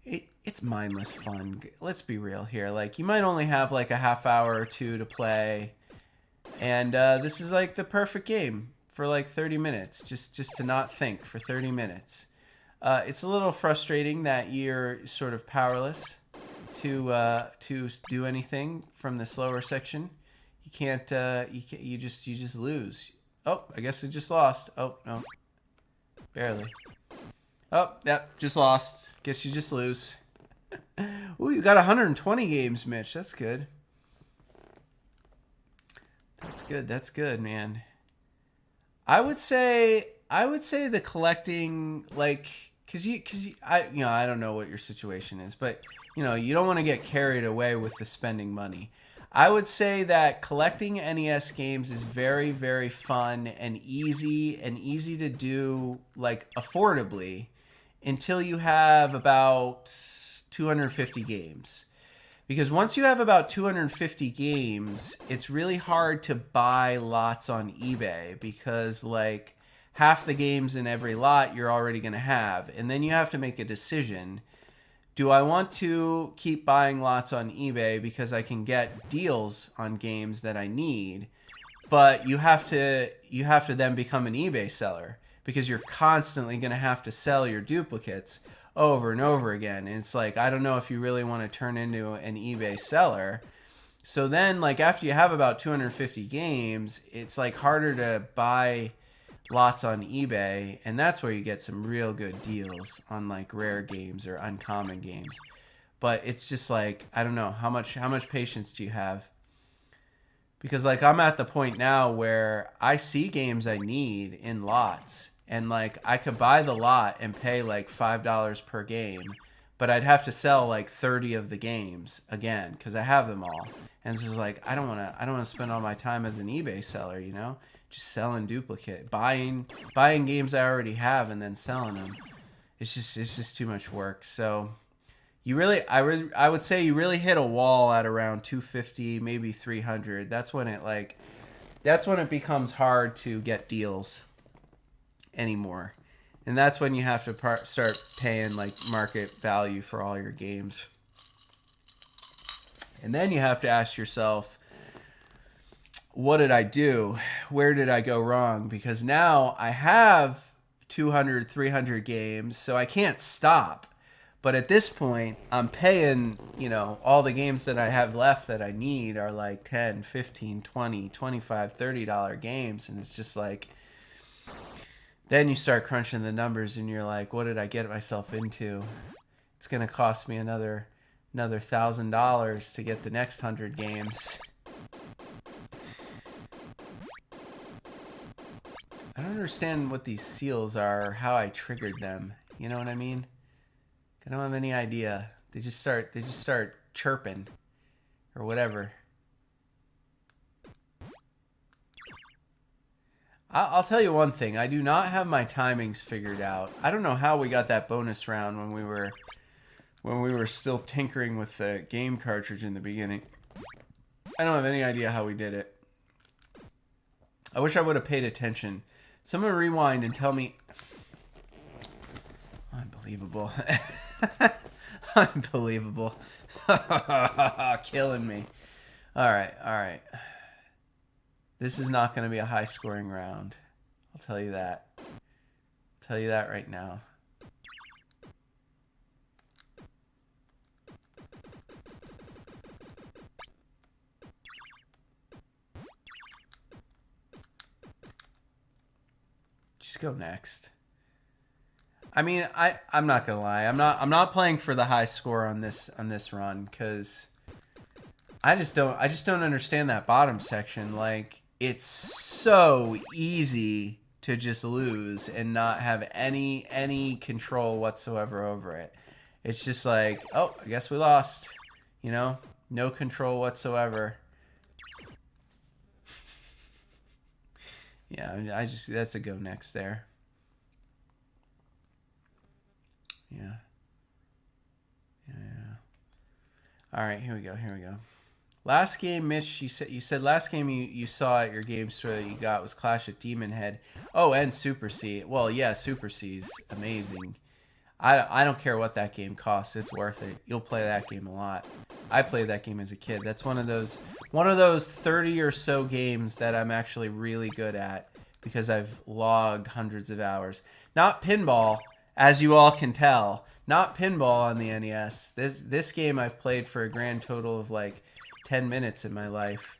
it's mindless fun. Let's be real here. Like, you might only have like a half hour or two to play. And this is like the perfect game for like 30 minutes, just to not think for 30 minutes. It's a little frustrating that you're sort of powerless to do anything from this lower section. You can't. You just lose. Oh, I guess I just lost. Oh no, barely. Oh, yep, just lost. Guess you just lose. Ooh, you got 120 games, Mitch. That's good. That's good, man. I would say the collecting, like, cause I don't know what your situation is, but you know, you don't want to get carried away with the spending money. I would say that collecting NES games is very, very fun and easy to do, like, affordably, until you have about 250 games. Because once you have about 250 games, it's really hard to buy lots on eBay, because like half the games in every lot you're already going to have. And then you have to make a decision. Do I want to keep buying lots on eBay because I can get deals on games that I need? But you have to then become an eBay seller, because you're constantly going to have to sell your duplicates over and over again. And it's like, I don't know if you really want to turn into an eBay seller. So then, like, after you have about 250 games, it's like harder to buy lots on eBay, and that's where you get some real good deals on like rare games or uncommon games. But it's just like, I don't know, how much patience do you have? Because like, I'm at the point now where I see games I need in lots, and like I could buy the lot and pay like $5 per game, but I'd have to sell like 30 of the games again because I have them all. And it's just like, I don't want to spend all my time as an eBay seller, you know? Just selling duplicate, buying games I already have and then selling them. It's just too much work. So I would say you really hit a wall at around 250, maybe 300. That's when it becomes hard to get deals anymore. And that's when you have to start paying like market value for all your games. And then you have to ask yourself, what did I do? Where did I go wrong? Because now I have 200, 300 games, so I can't stop. But at this point, I'm paying, you know, all the games that I have left that I need are like 10, 15, 20, 25, $30 games. And it's just like, then you start crunching the numbers and you're like, what did I get myself into? It's going to cost me another $1,000 to get the next 100 games. I don't understand what these seals are or how I triggered them. You know what I mean? I don't have any idea. They just start chirping or whatever. I'll tell you one thing. I do not have my timings figured out. I don't know how we got that bonus round when we were still tinkering with the game cartridge in the beginning. I don't have any idea how we did it. I wish I would have paid attention. Someone rewind and tell me. Unbelievable. Unbelievable. Killing me. All right. This is not going to be a high-scoring round. I'll tell you that. I'll tell you that right now. Just go next. I mean, I'm not gonna lie. I'm not playing for the high score on this run because I just don't understand that bottom section. Like, it's so easy to just lose and not have any control whatsoever over it. It's just like, oh, I guess we lost. You know, No control whatsoever. Yeah, that's a go next there. Yeah. All right, here we go. Last game, Mitch, you said last game you saw at your game store that you got was Clash of Demon Head. Oh, and Super C. Well, yeah, Super C's amazing. I don't care what that game costs. It's worth it. You'll play that game a lot. I played that game as a kid. That's one of those 30 or so games that I'm actually really good at because I've logged hundreds of hours. Not pinball, as you all can tell. Not pinball on the NES. This game I've played for a grand total of like 10 minutes in my life.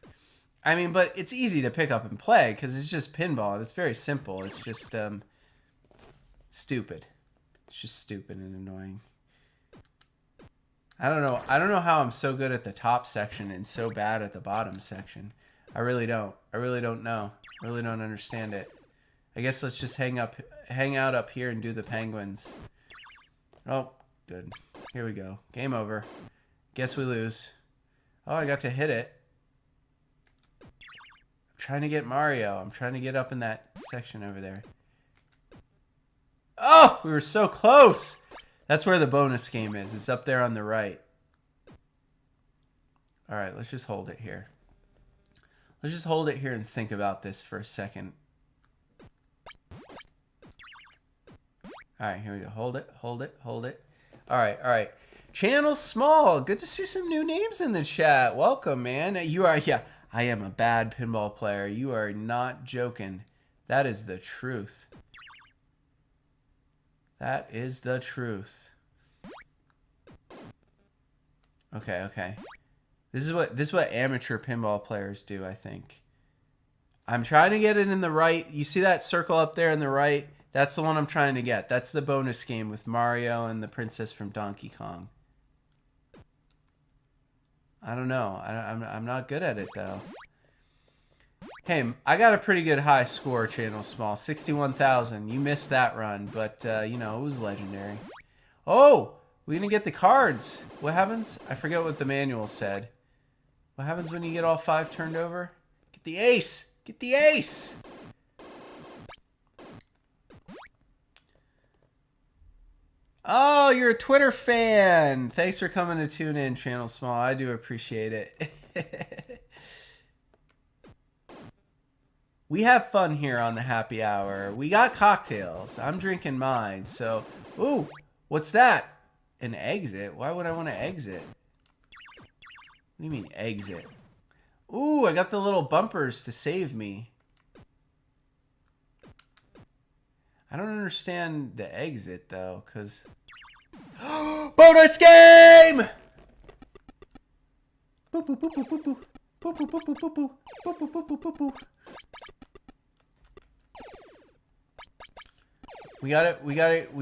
I mean, but it's easy to pick up and play because it's just pinball and it's very simple. It's just stupid. It's just stupid and annoying. I don't know how I'm so good at the top section and so bad at the bottom section. I really don't know. I really don't understand it. I guess let's just hang out up here and do the penguins. Oh, good. Here we go. Game over. Guess we lose. Oh, I got to hit it. I'm trying to get Mario. I'm trying to get up in that section over there. Oh, we were so close. That's where the bonus game is. It's up there on the right. All right, let's just hold it here. Let's just hold it here and think about this for a second. All right, here we go. Hold it. All right. Channel Small. Good to see some new names in the chat. Welcome, man. I am a bad pinball player. You are not joking. That is the truth. That is the truth. Okay. This is what amateur pinball players do, I think. I'm trying to get it in the right. You see that circle up there in the right? That's the one I'm trying to get. That's the bonus game with Mario and the princess from Donkey Kong. I don't know. I'm not good at it, though. Hey, I got a pretty good high score, Channel Small. 61,000. You missed that run, but, it was legendary. Oh, we didn't get the cards. What happens? I forget what the manual said. What happens when you get all 5 turned over? Get the ace! Get the ace! Oh, you're a Twitter fan. Thanks for coming to tune in, Channel Small. I do appreciate it. We have fun here on the happy hour. We got cocktails. I'm drinking mine. So, ooh, what's that? An exit? Why would I want to exit? What do you mean exit? Ooh, I got the little bumpers to save me. I don't understand the exit though, because bonus game! Boop, boop, boop, boop, boop, boop. Boop, boop, boop, boop, boop, boop. Boop, boop, boop, boop, boop. We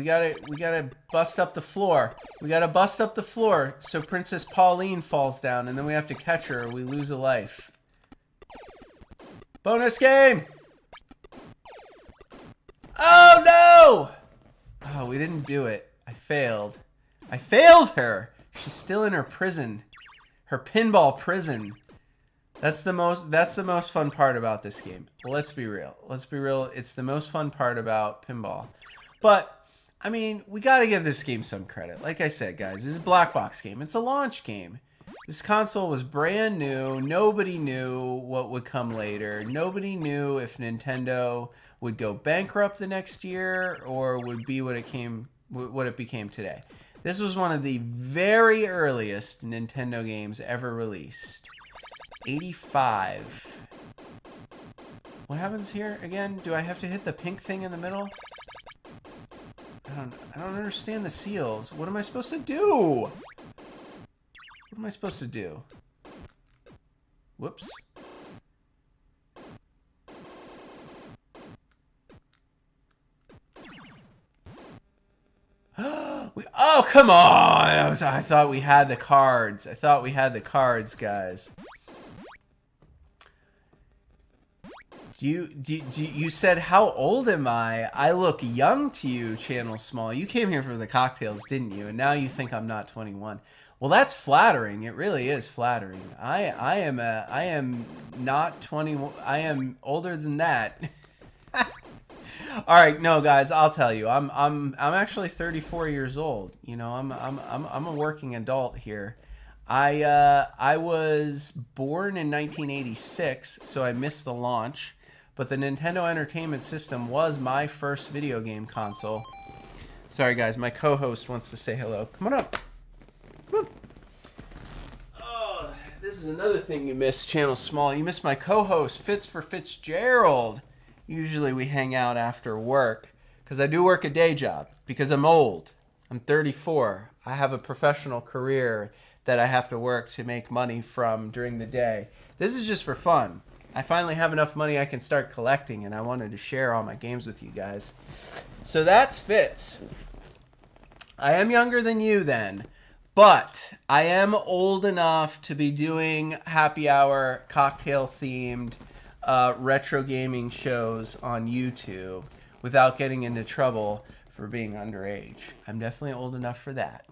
gotta bust up the floor. We gotta bust up the floor so Princess Pauline falls down, and then we have to catch her or we lose a life. Bonus game! Oh no! Oh, we didn't do it. I failed. I failed her! She's still in her prison. Her pinball prison. That's the most fun part about this game. Well, let's be real. It's the most fun part about pinball. But, I mean, we gotta give this game some credit. Like I said, guys, this is a black box game. It's a launch game. This console was brand new. Nobody knew what would come later. Nobody knew if Nintendo would go bankrupt the next year or would be what it became today. This was one of the very earliest Nintendo games ever released. 85. What happens here again? Do I have to hit the pink thing in the middle? I don't understand the seals. What am I supposed to do? What am I supposed to do? Whoops. Oh, come on! I thought we had the cards. I thought we had the cards, guys. You said, how old am I? I look young to you, Channel Small. You came here for the cocktails, didn't you? And now you think I'm not 21. Well, that's flattering. It really is flattering. I am not 21. I am older than that. All right, no, guys, I'll tell you. I'm actually 34 years old. You know, I'm a working adult here. I was born in 1986, so I missed the launch. But the Nintendo Entertainment System was my first video game console. Sorry, guys, my co-host wants to say hello. Come on up. Come on. Oh, this is another thing you missed, Channel Small. You missed my co-host, Fitz for Fitzgerald. Usually we hang out after work because I do work a day job because I'm old. I'm 34. I have a professional career that I have to work to make money from during the day. This is just for fun. I finally have enough money I can start collecting, and I wanted to share all my games with you guys. So that's Fitz. I am younger than you then, but I am old enough to be doing happy hour, cocktail-themed retro gaming shows on YouTube without getting into trouble for being underage. I'm definitely old enough for that.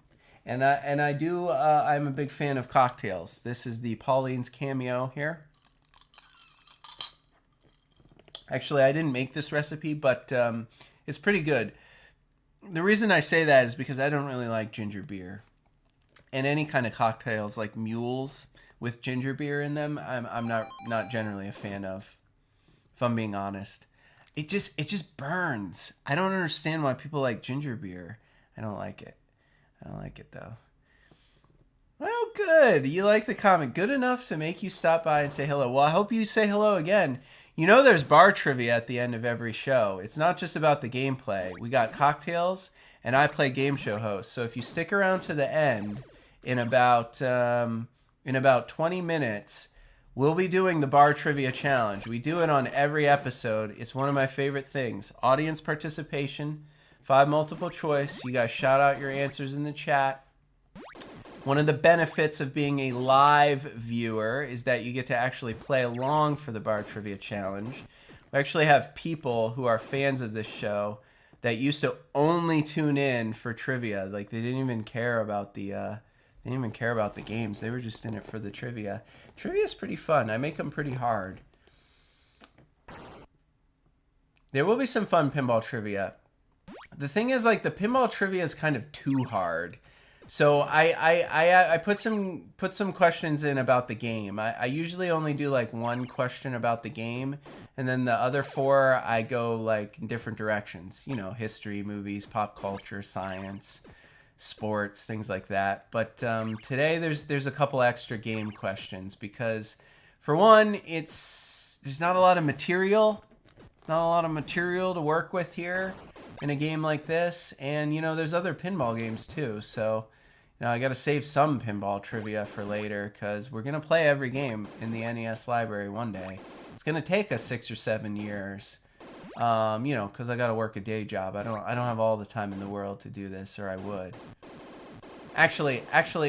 And I'm a big fan of cocktails. This is the Pauline's Cameo here. Actually, I didn't make this recipe, but it's pretty good. The reason I say that is because I don't really like ginger beer. And any kind of cocktails like mules with ginger beer in them, I'm not generally a fan of, if I'm being honest. It just burns. I don't understand why people like ginger beer. I don't like it. I don't like it though. Well, good. You like the comment. Good enough to make you stop by and say hello. Well, I hope you say hello again. You know there's bar trivia at the end of every show. It's not just about the gameplay. We got cocktails, and I play game show host. So if you stick around to the end, in about 20 minutes, we'll be doing the bar trivia challenge. We do it on every episode. It's one of my favorite things. Audience participation, 5 multiple choice. You guys shout out your answers in the chat. One of the benefits of being a live viewer is that you get to actually play along for the bar trivia challenge. We actually have people who are fans of this show that used to only tune in for trivia. Like they didn't even care about the games. They were just in it for the trivia. Trivia is pretty fun. I make them pretty hard. There will be some fun pinball trivia. The thing is, like, the pinball trivia is kind of too hard. So I put some questions in about the game. I usually only do like one question about the game, and then the other 4 I go like in different directions. You know, history, movies, pop culture, science, sports, things like that. But today there's a couple extra game questions because, for one, there's not a lot of material. It's not a lot of material to work with here in a game like this, and you know there's other pinball games too. So you know I got to save some pinball trivia for later because we're gonna play every game in the NES library one day. It's gonna take us 6 or 7 years. You know, because I got to work a day job. I don't have all the time in the world to do this, or I would. Actually,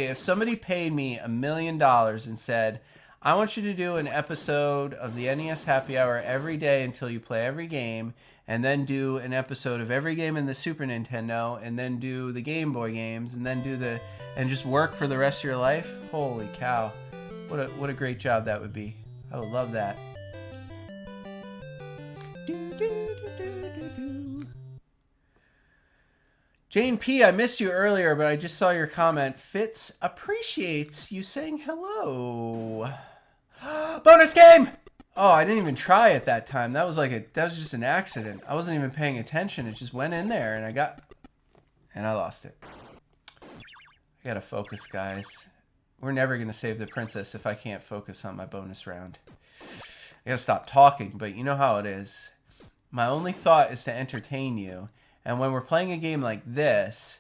if somebody paid me $1 million and said, I want you to do an episode of the NES Happy Hour every day until you play every game, and then do an episode of every game in the Super Nintendo, and then do the Game Boy games, and then and just work for the rest of your life. Holy cow. What a great job that would be. I would love that. Jane P., I missed you earlier, but I just saw your comment. Fitz appreciates you saying hello. Bonus game! Oh, I didn't even try it that time. That was just an accident. I wasn't even paying attention. It just went in there, and I lost it. I gotta focus, guys. We're never gonna save the princess if I can't focus on my bonus round. I gotta stop talking, but you know how it is. My only thought is to entertain you. And when we're playing a game like this,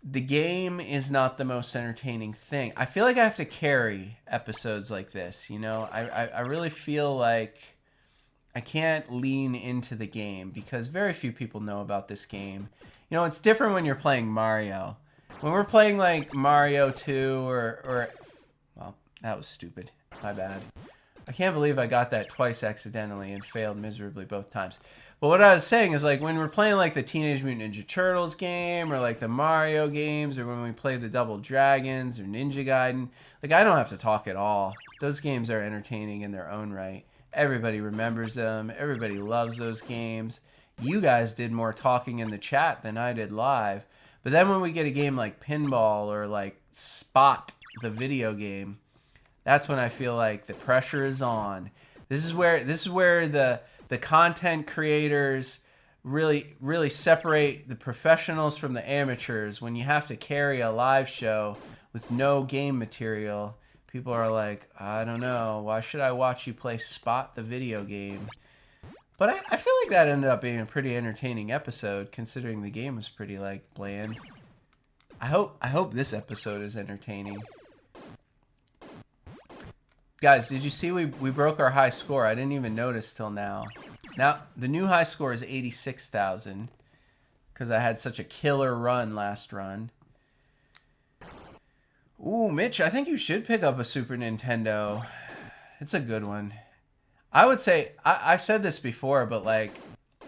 the game is not the most entertaining thing. I feel like I have to carry episodes like this, you know? I really feel like I can't lean into the game because very few people know about this game. You know, it's different when you're playing Mario. When we're playing like Mario 2 or well, that was stupid. My bad. I can't believe I got that twice accidentally and failed miserably both times. But what I was saying is, like, when we're playing like the Teenage Mutant Ninja Turtles game, or like the Mario games, or when we play the Double Dragons or Ninja Gaiden, like, I don't have to talk at all. Those games are entertaining in their own right. Everybody remembers them. Everybody loves those games. You guys did more talking in the chat than I did live. But then when we get a game like Pinball or like Spot, the video game, that's when I feel like the pressure is on. This is where the content creators really separate the professionals from the amateurs. When you have to carry a live show with no game material, people are like, I don't know, why should I watch you play Spot, the video game? But I feel like that ended up being a pretty entertaining episode, considering the game was pretty, like, bland. I hope this episode is entertaining. Guys, did you see we broke our high score? I didn't even notice till now. Now, the new high score is 86,000, because I had such a killer run last run. Ooh, Mitch, I think you should pick up a Super Nintendo. It's a good one. I would say, I've said this before, but like,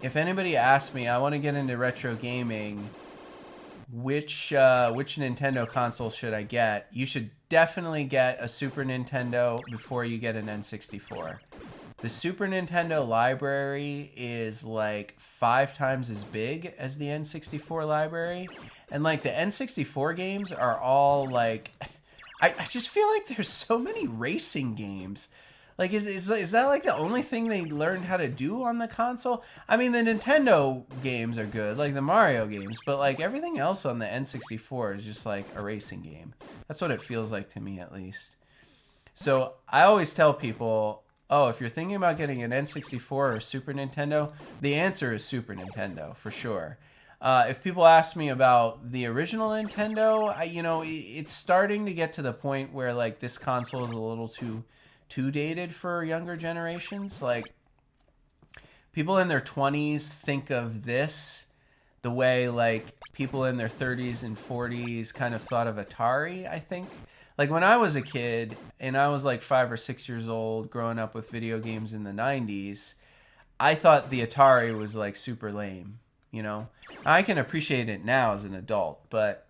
if anybody asked me, I want to get into retro gaming, which Nintendo console should I get? You should definitely get a Super Nintendo before you get an N64. The Super Nintendo library is like 5 times as big as the N64 library. And like the N64 games are all like, I just feel like there's so many racing games. Like, is that like the only thing they learned how to do on the console? I mean, the Nintendo games are good, like the Mario games, but like everything else on the N64 is just like a racing game. That's what it feels like to me, at least. So I always tell people, oh, if you're thinking about getting an N64 or Super Nintendo, the answer is Super Nintendo, for sure. If people ask me about the original Nintendo, it's starting to get to the point where like this console is a little too dated for younger generations. Like, people in their 20s think of this the way like people in their 30s and 40s kind of thought of Atari, I think. Like, when I was a kid and I was like 5 or 6 years old growing up with video games in the 90s, I thought the Atari was like super lame, you know? I can appreciate it now as an adult, but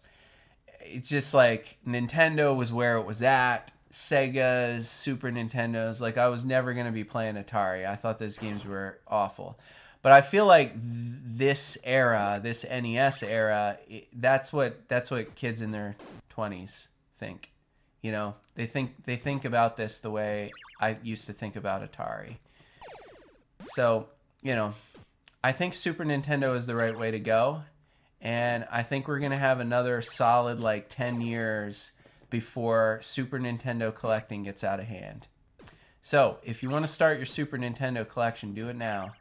it's just like Nintendo was where it was at. Sega's, Super Nintendo's, like, I was never going to be playing Atari. I thought those games were awful. But I feel like this era, this NES era, that's what kids in their 20s think. You know, they think about this the way I used to think about Atari. So, you know, I think Super Nintendo is the right way to go. And I think we're going to have another solid, like, 10 years before Super Nintendo collecting gets out of hand. So, if you want to start your Super Nintendo collection, do it now.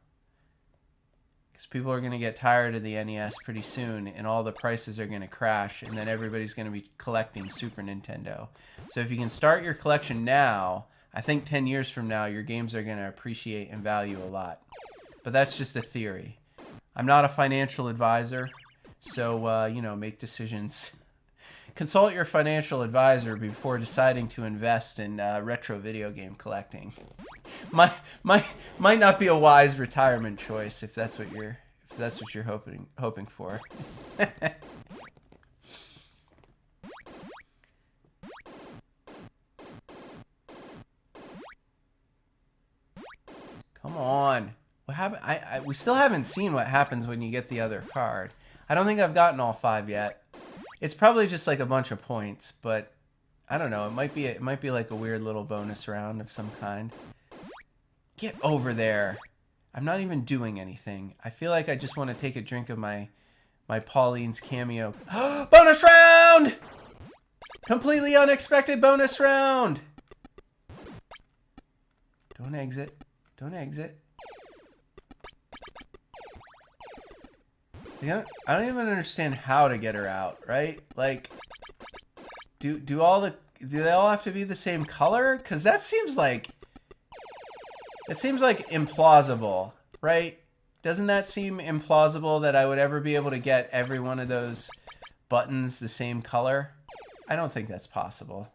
Because people are going to get tired of the NES pretty soon, and all the prices are going to crash, and then everybody's going to be collecting Super Nintendo. So if you can start your collection now, I think 10 years from now, your games are going to appreciate and value a lot. But that's just a theory. I'm not a financial advisor, so, make decisions. Consult your financial advisor before deciding to invest in retro video game collecting. Might not be a wise retirement choice if that's what you're hoping for. Come on. What happened? We still haven't seen what happens when you get the other card. I don't think I've gotten all 5 yet. It's probably just like a bunch of points, but I don't know. It might be like a weird little bonus round of some kind. Get over there. I'm not even doing anything. I feel like I just want to take a drink of my Pauline's Cameo. Bonus round! Completely unexpected bonus round! Don't exit. Don't exit. I don't even understand how to get her out, right? Like, do they all have to be the same color? Because that seems like implausible, right? Doesn't that seem implausible that I would ever be able to get every one of those buttons the same color? I don't think that's possible.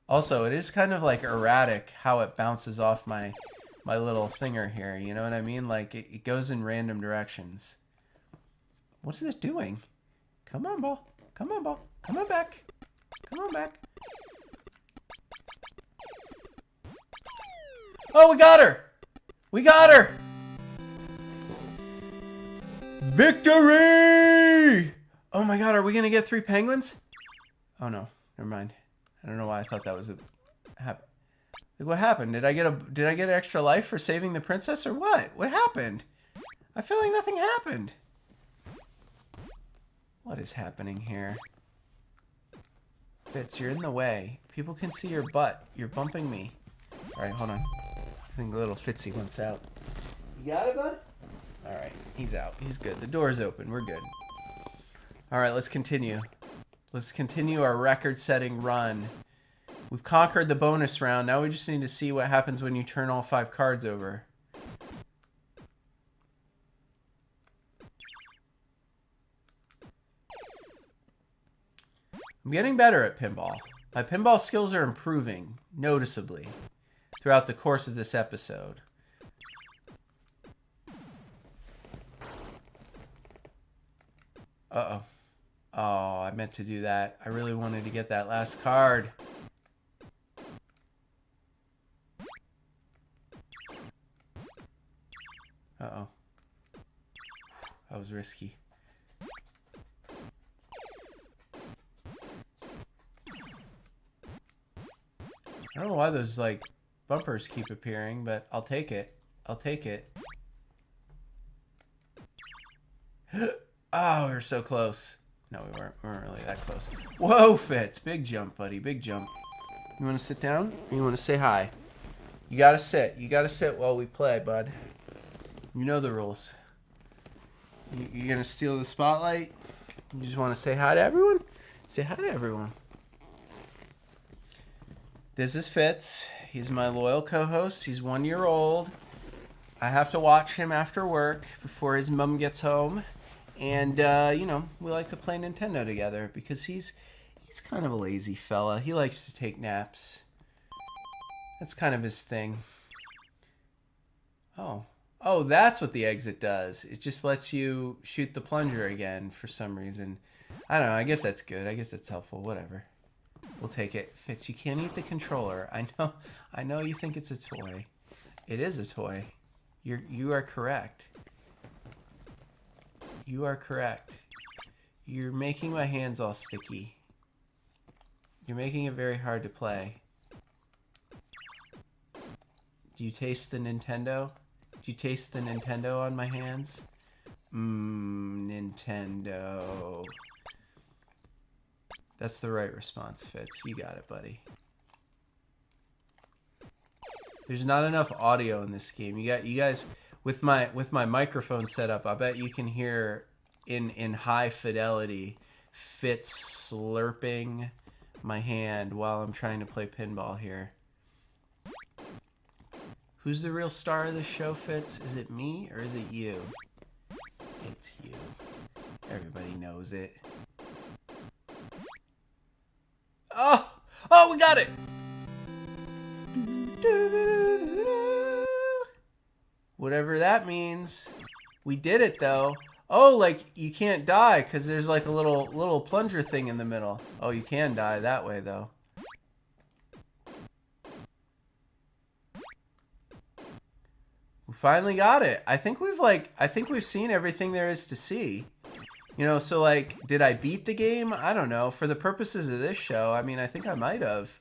Also, it is kind of like erratic how it bounces off my my little thinger here. You know what I mean? Like it goes in random directions. What is it doing? Come on, ball. Come on, ball. Come on back. Come on back. Oh, we got her! We got her! Victory! Oh my god, are we gonna get 3 penguins? Oh no, never mind. I don't know why I thought that was like, what happened? Did I get extra life for saving the princess or what? What happened? I feel like nothing happened. What is happening here? Fitz, you're in the way. People can see your butt. You're bumping me. Alright, hold on. I think the little Fitzy wants out. You got it, bud? Alright, he's out. He's good. The door's open. We're good. Alright, let's continue. Let's continue our record-setting run. We've conquered the bonus round. Now we just need to see what happens when you turn all 5 cards over. I'm getting better at pinball. My pinball skills are improving noticeably throughout the course of this episode. Uh-oh. Oh, I meant to do that. I really wanted to get that last card. Uh-oh. That was risky. I don't know why those, like, bumpers keep appearing, but I'll take it. I'll take it. Oh, we were so close. No, we weren't. We weren't really that close. Whoa, Fitz. Big jump, buddy. Big jump. You want to sit down? Or you want to say hi? You got to sit. You got to sit while we play, bud. You know the rules. You're going to steal the spotlight? You just want to say hi to everyone? Say hi to everyone. This is Fitz. He's my loyal co-host. He's 1 year old. I have to watch him after work before his mom gets home. And, you know, we like to play Nintendo together because he's kind of a lazy fella. He likes to take naps. That's kind of his thing. Oh, that's what the exit does. It just lets you shoot the plunger again for some reason. I don't know. I guess that's good. I guess that's helpful. Whatever. We'll take it. Fitz, you can't eat the controller. I know you think it's a toy. It is a toy. You are correct. You are correct. You're making my hands all sticky. You're making it very hard to play. Do you taste the Nintendo? Do you taste the Nintendo on my hands? Nintendo. That's the right response, Fitz. You got it, buddy. There's not enough audio in this game. You guys with my microphone setup, I bet you can hear in high fidelity Fitz slurping my hand while I'm trying to play pinball here. Who's the real star of the show, Fitz? Is it me or is it you? It's you. Everybody knows it. Oh, we got it! Whatever that means. We did it, though. Oh, like, you can't die because there's like a little plunger thing in the middle. Oh, you can die that way, though. We finally got it. I think we've seen everything there is to see. You know, so like, did I beat the game? I don't know. For the purposes of this show, I mean, I think I might have.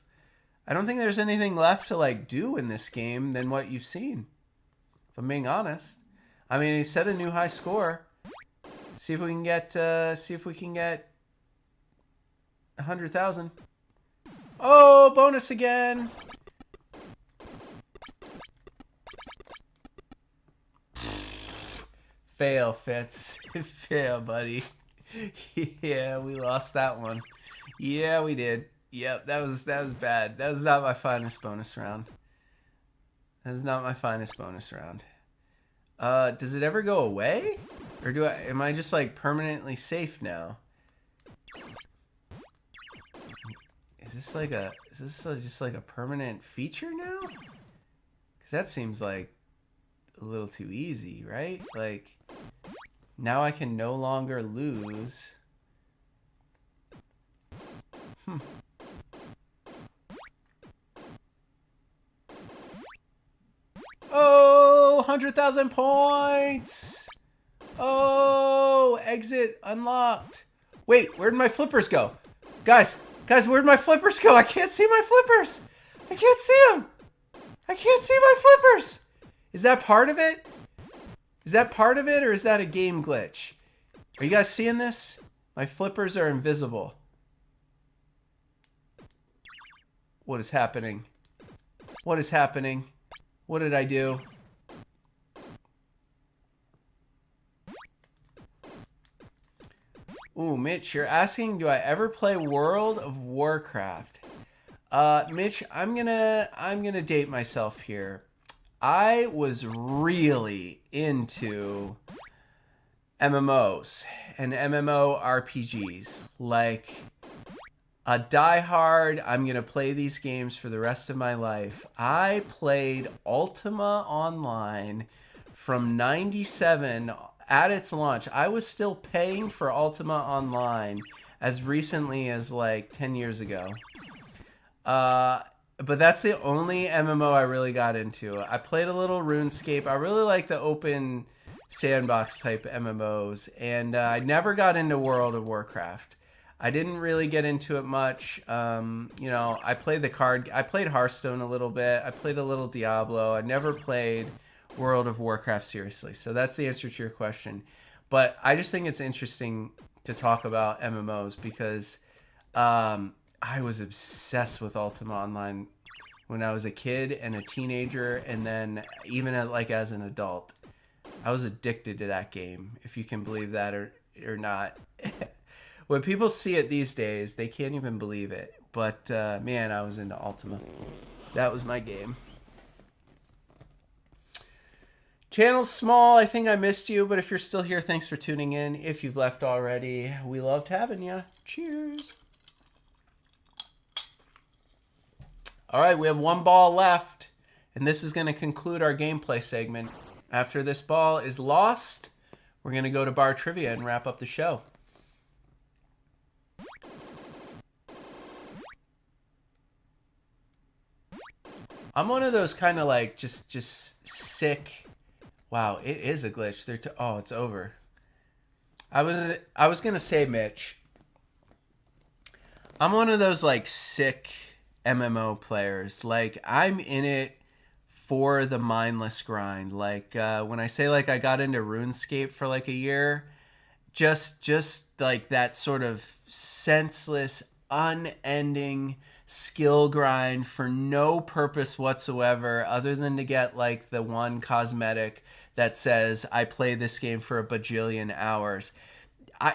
I don't think there's anything left to like do in this game than what you've seen. If I'm being honest. I mean, he set a new high score. See if we can get 100,000. Oh, bonus again. Fail, Fitz. Fail, buddy. Yeah, we lost that one. Yeah, we did. Yep, that was bad. That was not my finest bonus round. That is not my finest bonus round. Does it ever go away? Or am I just like permanently safe now? Is this just like a permanent feature now? Cuz that seems like a little too easy, right? Like, now I can no longer lose. Oh, 100,000 points. Oh, exit unlocked. Wait, where'd my flippers go? Guys, where'd my flippers go? I can't see my flippers. I can't see them. I can't see my flippers. Is that part of it? Is that part of it, or is that a game glitch? Are you guys seeing this? My flippers are invisible. What is happening? What is happening? What did I do? Ooh, Mitch, you're asking, do I ever play World of Warcraft? Mitch, I'm gonna date myself here. I was really into MMOs and MMORPGs. Like a diehard, I'm gonna play these games for the rest of my life. I played Ultima Online from '97 at its launch. I was still paying for Ultima Online as recently as like 10 years ago. But that's the only MMO I really got into. I played a little RuneScape. I really like the open sandbox type MMOs, and I never got into World of Warcraft. I didn't really get into it much. You know, I played Hearthstone a little bit. I played a little Diablo. I never played World of Warcraft seriously. So that's the answer to your question. But I just think it's interesting to talk about MMOs because I was obsessed with Ultima Online when I was a kid and a teenager, and then even as an adult. I was addicted to that game, if you can believe that or not. When people see it these days, they can't even believe it. But man, I was into Ultima. That was my game. Channel's small. I think I missed you, but if you're still here, thanks for tuning in. If you've left already, we loved having you. Cheers. All right, we have one ball left, and this is going to conclude our gameplay segment. After this ball is lost, we're going to go to bar trivia and wrap up the show. I'm one of those kind of like just sick. Wow, it is a glitch. Oh, it's over. I was going to say, Mitch, I'm one of those like sick MMO players. Like, I'm in it for the mindless grind. Like when I say like I got into RuneScape for like a year, just like that sort of senseless, unending skill grind for no purpose whatsoever other than to get like the one cosmetic that says I play this game for a bajillion hours.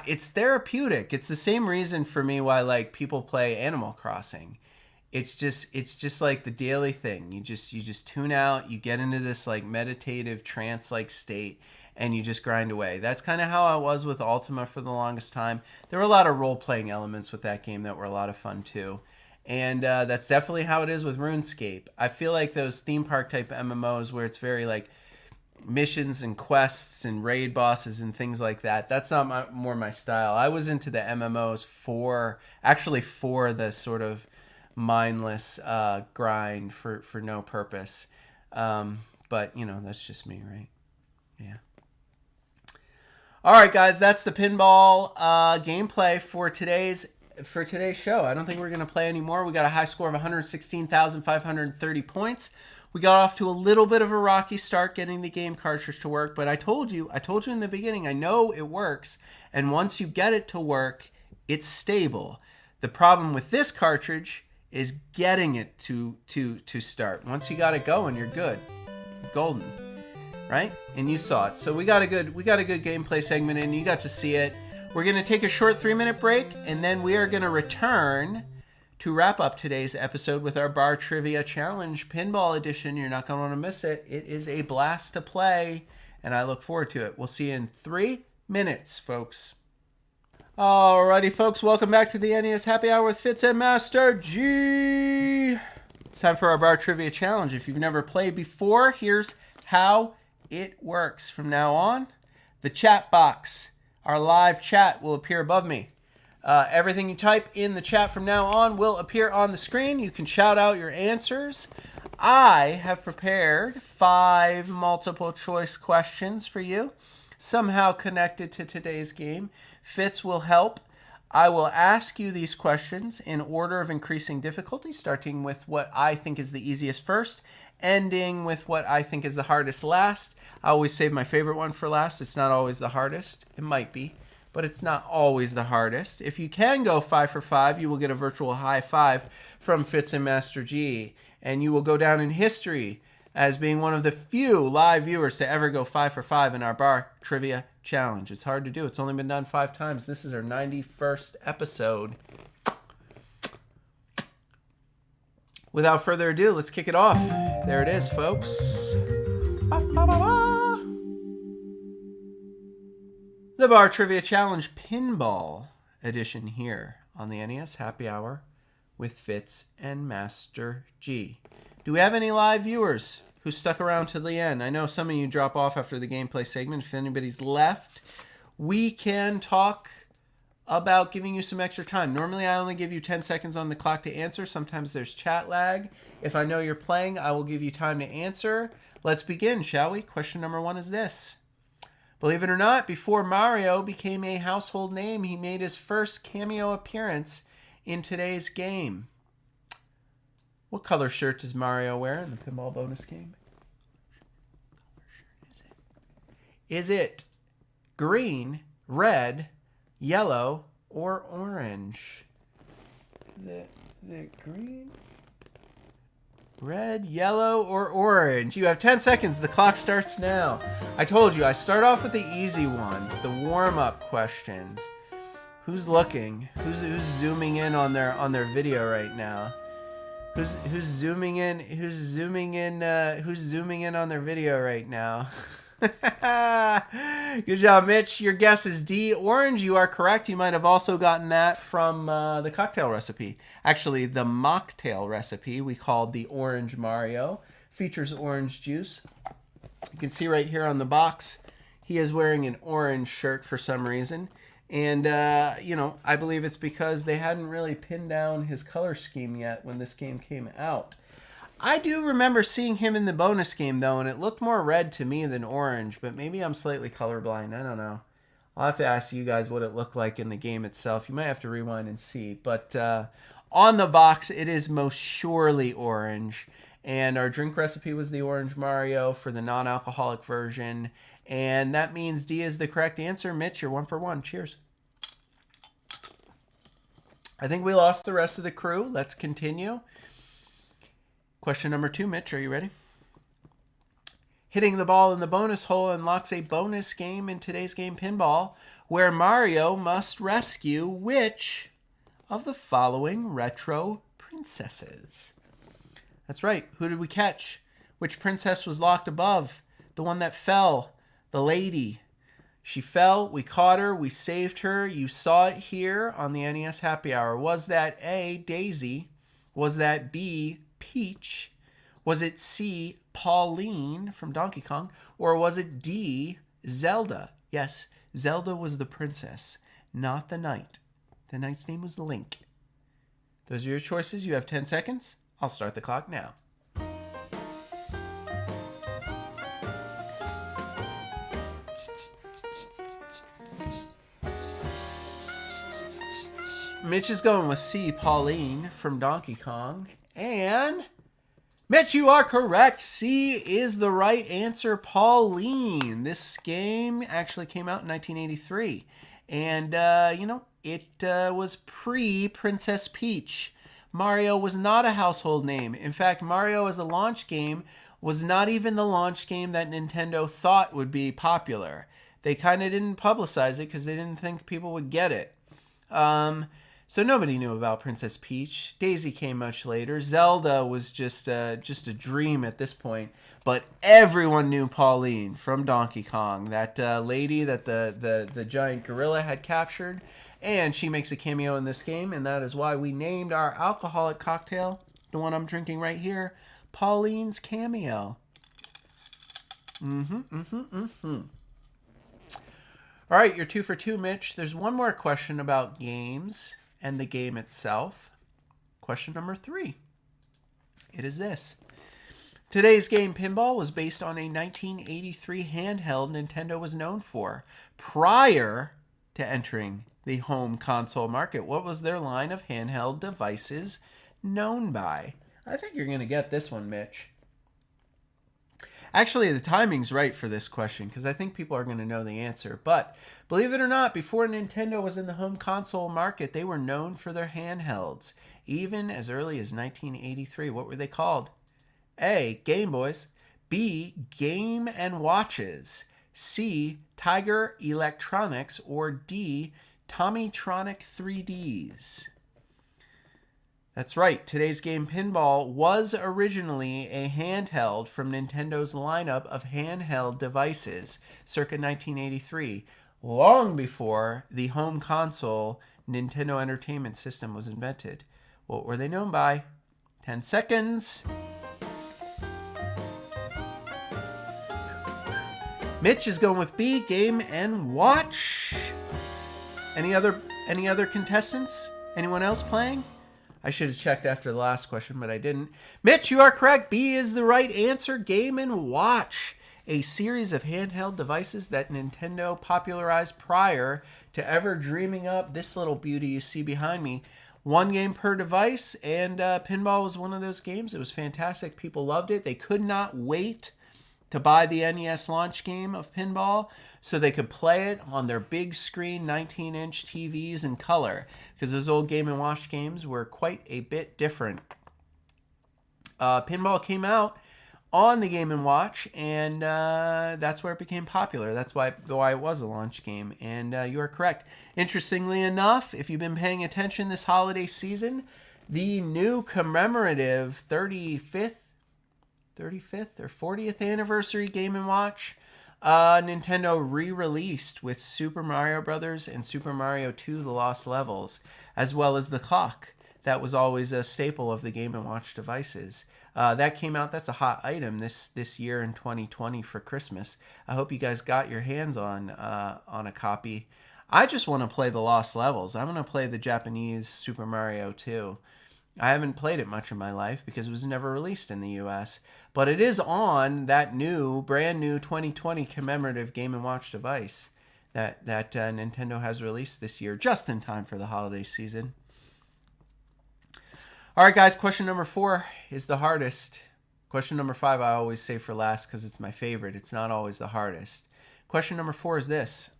It's therapeutic. It's the same reason for me why like people play Animal Crossing. It's just like the daily thing. You just tune out, you get into this like meditative trance like state, and you just grind away. That's kind of how I was with Ultima for the longest time. There were a lot of role-playing elements with that game that were a lot of fun too. And that's definitely how it is with RuneScape. I feel like those theme park type MMOs where it's very like missions and quests and raid bosses and things like that, that's not more my style. I was into the MMOs for the sort of mindless grind for no purpose. But, you know, that's just me, right? Yeah. All right, guys, that's the pinball gameplay for today's show. I don't think we're going to play anymore. We got a high score of 116,530 points. We got off to a little bit of a rocky start getting the game cartridge to work, but I told you in the beginning, I know it works, and once you get it to work, it's stable. The problem with this cartridge is getting it to start. Once you got it going, you're good. You're golden. Right? And you saw it. So we got a good gameplay segment in. You got to see it. We're going to take a short 3-minute break, and then we are going to return to wrap up today's episode with our Bar Trivia Challenge Pinball Edition. You're not going to want to miss it. It is a blast to play, and I look forward to it. We'll see you in 3 minutes, folks. Alrighty, folks. Welcome back to the NES Happy Hour with Fitz and Master G. It's time for our Bar Trivia Challenge. If you've never played before, here's how it works. From now on, the chat box, our live chat, will appear above me. Everything you type in the chat from now on will appear on the screen. You can shout out your answers. I have prepared 5 multiple choice questions for you, somehow connected to today's game. Fitz will help. I will ask you these questions in order of increasing difficulty, starting with what I think is the easiest first, ending with what I think is the hardest last. I always save my favorite one for last. It's not always the hardest. It might be, but it's not always the hardest. If you can go 5 for 5, you will get a virtual high five from Fitz and Master G, and you will go down in history as being one of the few live viewers to ever go 5 for 5 in our bar trivia challenge. It's hard to do. It's only been done 5 times. This is our 91st episode. Without further ado, let's kick it off. There it is, folks. The Bar Trivia Challenge Pinball edition here on the NES Happy Hour with Fitz and Master G. Do we have any live viewers who stuck around to the end? I know some of you drop off after the gameplay segment. If anybody's left, we can talk about giving you some extra time. Normally, I only give you 10 seconds on the clock to answer. Sometimes there's chat lag. If I know you're playing, I will give you time to answer. Let's begin, shall we? Question number 1 is this. Believe it or not, before Mario became a household name, he made his first cameo appearance in today's game. What color shirt does Mario wear in the pinball bonus game? What color shirt is it? Green, red, yellow, or orange? Is it green, red, yellow, or orange? You have 10 seconds. The clock starts now. I told you, I start off with the easy ones, the warm-up questions. Who's looking? Who's zooming in on their video right now? Who's zooming in? Who's zooming in on their video right now? Good job, Mitch. Your guess is D, orange. You are correct. You might have also gotten that from the cocktail recipe. Actually, the mocktail recipe we called the Orange Mario. Features orange juice. You can see right here on the box, he is wearing an orange shirt for some reason. And, I believe it's because they hadn't really pinned down his color scheme yet when this game came out. I do remember seeing him in the bonus game, though, and it looked more red to me than orange, but maybe I'm slightly colorblind. I don't know. I'll have to ask you guys what it looked like in the game itself. You might have to rewind and see. But on the box, it is most surely orange. And our drink recipe was the Orange Mario for the non-alcoholic version. And that means D is the correct answer. Mitch, you're 1 for 1. Cheers. I think we lost the rest of the crew. Let's continue. Question number 2, Mitch, are you ready? Hitting the ball in the bonus hole unlocks a bonus game in today's game Pinball, where Mario must rescue which of the following retro princesses? That's right. Who did we catch? Which princess was locked above? The one that fell. The lady. She fell. We caught her. We saved her. You saw it here on the NES Happy Hour. Was that A, Daisy? Was that B, Peach? Was it C, Pauline from Donkey Kong? Or was it D, Zelda? Yes, Zelda was the princess, not the knight. The knight's name was Link. Those are your choices. You have 10 seconds. I'll start the clock now. Mitch is going with C, Pauline from Donkey Kong. And Mitch, you are correct. C is the right answer, Pauline. This game actually came out in 1983. And, it was pre-Princess Peach. Mario was not a household name. In fact, Mario as a launch game was not even the launch game that Nintendo thought would be popular. They kind of didn't publicize it because they didn't think people would get it. So nobody knew about Princess Peach. Daisy came much later. Zelda was just a dream at this point. But everyone knew Pauline from Donkey Kong, that lady that the giant gorilla had captured. And she makes a cameo in this game, and that is why we named our alcoholic cocktail, the one I'm drinking right here, Pauline's Cameo. All right, you're 2 for 2, Mitch. There's one more question about games and the game itself. Question number 3. It is this. Today's game, Pinball, was based on a 1983 handheld Nintendo was known for. Prior to entering the home console market, what was their line of handheld devices known by? I think you're going to get this one, Mitch. Actually, the timing's right for this question because I think people are going to know the answer. But believe it or not, before Nintendo was in the home console market, they were known for their handhelds. Even as early as 1983. What were they called? A. Game Boys. B. Game & Watches. C. Tiger Electronics. Or D. Tommytronic 3Ds. That's right. Today's game, Pinball, was originally a handheld from Nintendo's lineup of handheld devices circa 1983, long before the home console Nintendo Entertainment System was invented. What were they known by? 10 seconds. Mitch is going with B, Game & Watch. Any other contestants? Anyone else playing? I should have checked after the last question, but I didn't. Mitch, you are correct. B is the right answer. Game & Watch, a series of handheld devices that Nintendo popularized prior to ever dreaming up this little beauty you see behind me. 1 game per device, and Pinball was one of those games. It was fantastic. People loved it. They could not wait to buy the NES launch game of Pinball so they could play it on their big screen 19-inch TVs in color, because those old Game & Watch games were quite a bit different. Pinball came out on the Game & Watch, and that's where it became popular. That's why it was a launch game, and you are correct. Interestingly enough, if you've been paying attention this holiday season, the new commemorative 35th or 40th anniversary Game & Watch, Nintendo re-released with Super Mario Brothers and Super Mario 2 The Lost Levels, as well as the clock. That was always a staple of the Game & Watch devices. That came out, that's a hot item this year in 2020 for Christmas. I hope you guys got your hands on a copy. I just want to play The Lost Levels. I'm going to play the Japanese Super Mario 2. I haven't played it much in my life because it was never released in the US, but it is on that brand new 2020 commemorative Game & Watch device that Nintendo has released this year, just in time for the holiday season. All right, guys, question number 4 is the hardest. Question number 5 I always save for last because it's my favorite. It's not always the hardest. Question number 4 is this.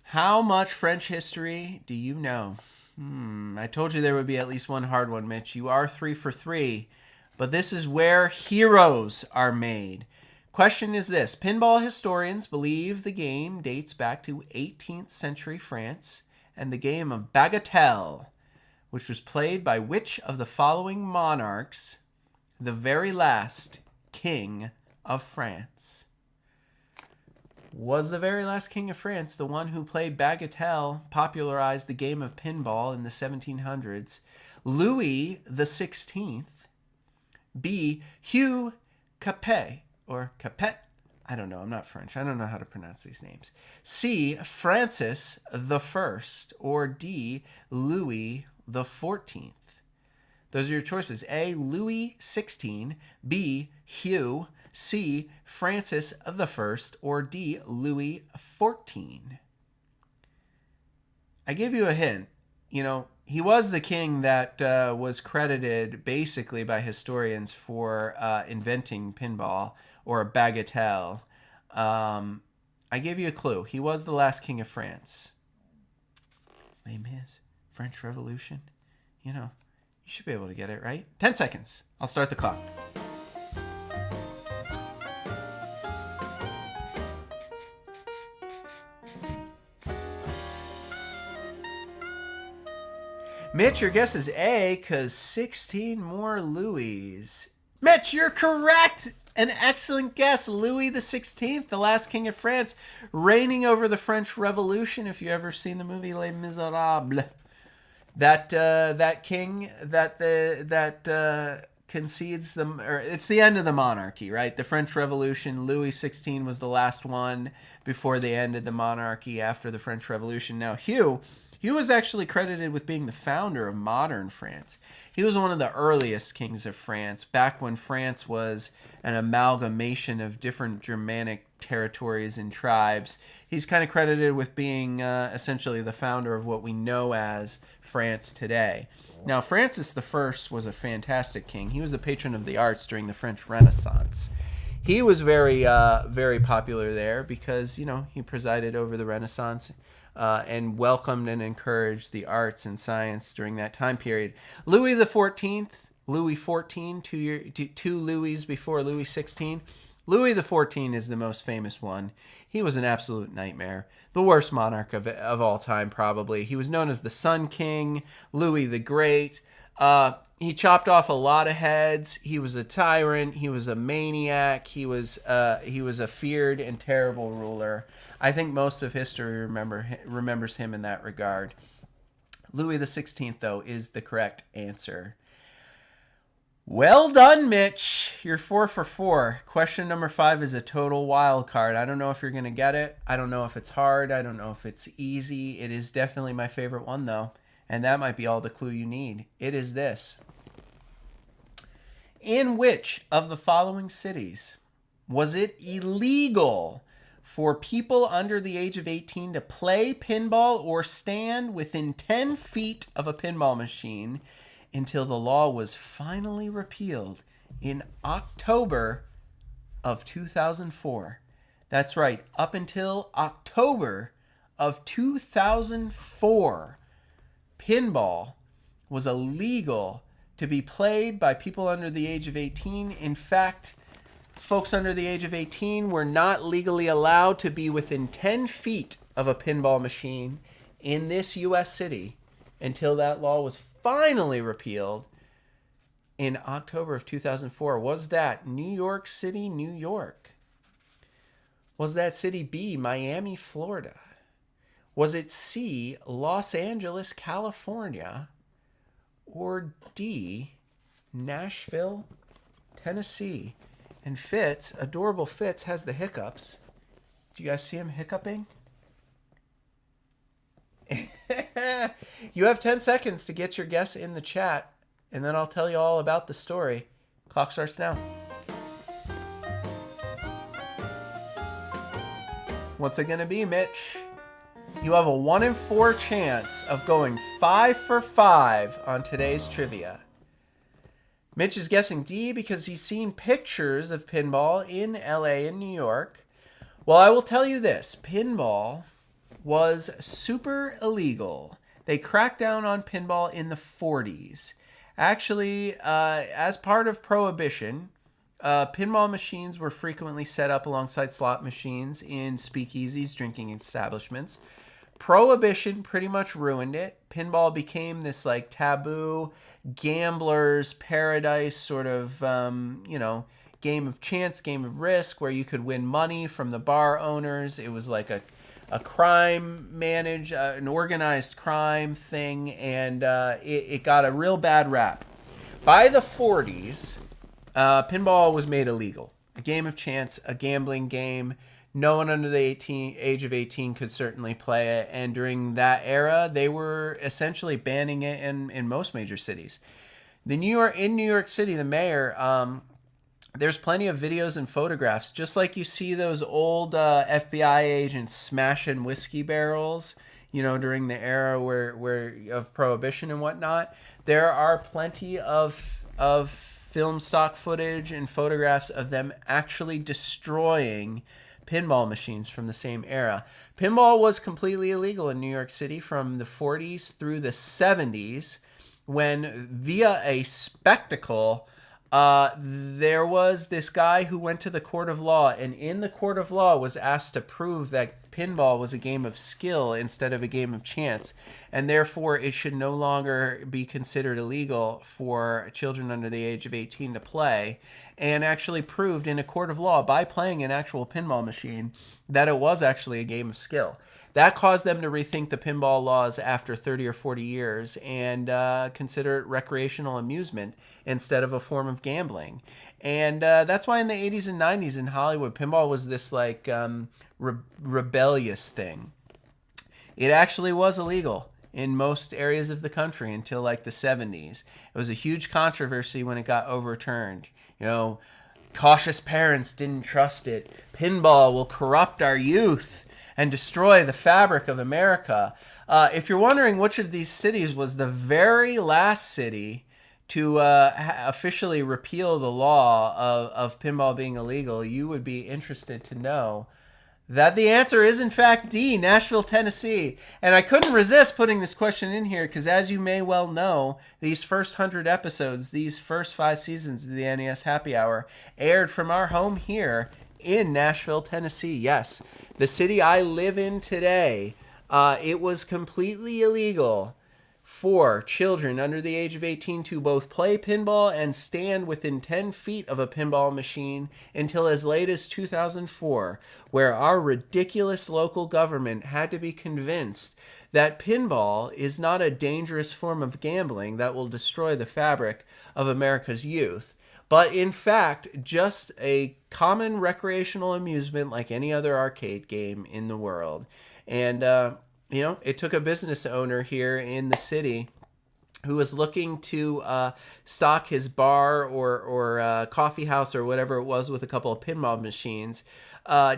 How much French history do you know? I told you there would be at least one hard one, Mitch. You are 3 for 3, but this is where heroes are made. Question is this. Pinball historians believe the game dates back to 18th century France and the game of Bagatelle, which was played by which of the following monarchs, the very last king of France? Was the very last king of France the one who played Bagatelle, popularized the game of pinball in the 1700s? Louis the 16th. B. Hugh Capet, or Capet. I don't know. I'm not French. I don't know how to pronounce these names. C. Francis the First, or D. Louis the 14th. Those are your choices. A. Louis 16. B. Hugh. C. Francis the First, or D. Louis 14. I give you a hint. You know, he was the king that was credited basically by historians for inventing pinball, or Bagatelle. I gave you a clue. He was the last king of France. Les Mis, French Revolution. You know, you should be able to get it, right? 10 seconds. I'll start the clock. Mitch, your guess is A, because 16 more Louis. Mitch, you're correct! An excellent guess. Louis the 16th, the last king of France, reigning over the French Revolution. If you've ever seen the movie Les Miserables, that king that concedes them, or it's the end of the monarchy, right? The French Revolution, Louis XVI was the last one before they ended the monarchy after the French Revolution. Now, Hugh was actually credited with being the founder of modern France. He was one of the earliest kings of France, back when France was an amalgamation of different Germanic territories and tribes. He's kind of credited with being essentially the founder of what we know as France today. Now, Francis I was a fantastic king. He was a patron of the arts during the French Renaissance. He was very, very popular there because, he presided over the Renaissance and welcomed and encouraged the arts and science during that time period. Louis XIV, two Louis before Louis XVI. Louis XIV is the most famous one. He was an absolute nightmare. The worst monarch of all time, probably. He was known as the Sun King, Louis the Great. He chopped off a lot of heads. He was a tyrant. He was a maniac. He was a feared and terrible ruler. I think most of history remembers him in that regard. Louis XVI, though, is the correct answer. Well done, Mitch. You're 4 for 4. Question number 5 is a total wild card. I don't know if you're going to get it. I don't know if it's hard. I don't know if it's easy. It is definitely my favorite one, though. And that might be all the clue you need. It is this. In which of the following cities was it illegal for people under the age of 18 to play pinball or stand within 10 feet of a pinball machine until the law was finally repealed in October of 2004? That's right, up until October of 2004, pinball was illegal to be played by people under the age of 18. In fact, folks under the age of 18 were not legally allowed to be within 10 feet of a pinball machine in this U.S. city until that law was finally repealed in October of 2004. Was that New York City, New York? Was that city B, Miami, Florida? Was it C, Los Angeles, California? Or D, Nashville, Tennessee? And Fitz, adorable Fitz, has the hiccups. Do you guys see him hiccuping? You have 10 seconds to get your guess in the chat, and then I'll tell you all about the story. Clock starts now. What's it going to be, Mitch? You have a 1 in 4 chance of going 5 for 5 on today's trivia. Mitch is guessing D because he's seen pictures of pinball in LA and New York. Well, I will tell you this. Pinball was super illegal. They cracked down on pinball in the 40s. Actually, as part of Prohibition, pinball machines were frequently set up alongside slot machines in speakeasies, drinking establishments. Prohibition pretty much ruined it. Pinball became this like taboo, gambler's paradise sort of, game of chance, game of risk, where you could win money from the bar owners. It was like a crime an organized crime thing, and it got a real bad rap. By the 40s, pinball was made illegal. A game of chance, a gambling game. No one under the age of 18 could certainly play it, and during that era, they were essentially banning it in most major cities. In New York City, the mayor, there's plenty of videos and photographs, just like you see those old FBI agents smashing whiskey barrels, during the era where of Prohibition and whatnot. There are plenty of film stock footage and photographs of them actually destroying pinball machines from the same era. Pinball was completely illegal in New York City from the 40s through the 70s, when via a spectacle, there was this guy who went to the court of law, and in the court of law was asked to prove that pinball was a game of skill instead of a game of chance, and therefore it should no longer be considered illegal for children under the age of 18 to play, and actually proved in a court of law by playing an actual pinball machine that it was actually a game of skill. That caused them to rethink the pinball laws after 30 or 40 years and consider it recreational amusement instead of a form of gambling. And that's why in the 80s and 90s in Hollywood, pinball was this like rebellious thing. It actually was illegal in most areas of the country until like the 70s. It was a huge controversy when it got overturned. You know, cautious parents didn't trust it. Pinball will corrupt our youth and destroy the fabric of America. If you're wondering which of these cities was the very last city to officially repeal the law of pinball being illegal, you would be interested to know that the answer is, in fact, D, Nashville, Tennessee. And I couldn't resist putting this question in here because, as you may well know, these first 100 episodes, these first 5 seasons of the NES Happy Hour aired from our home here in Nashville, Tennessee. Yes, the city I live in today. It was completely illegal for children under the age of 18 to both play pinball and stand within 10 feet of a pinball machine until as late as 2004, where our ridiculous local government had to be convinced that pinball is not a dangerous form of gambling that will destroy the fabric of America's youth, but in fact just a common recreational amusement like any other arcade game in the world. And you know, it took a business owner here in the city who was looking to stock his bar or coffee house or whatever it was with a couple of pinball machines,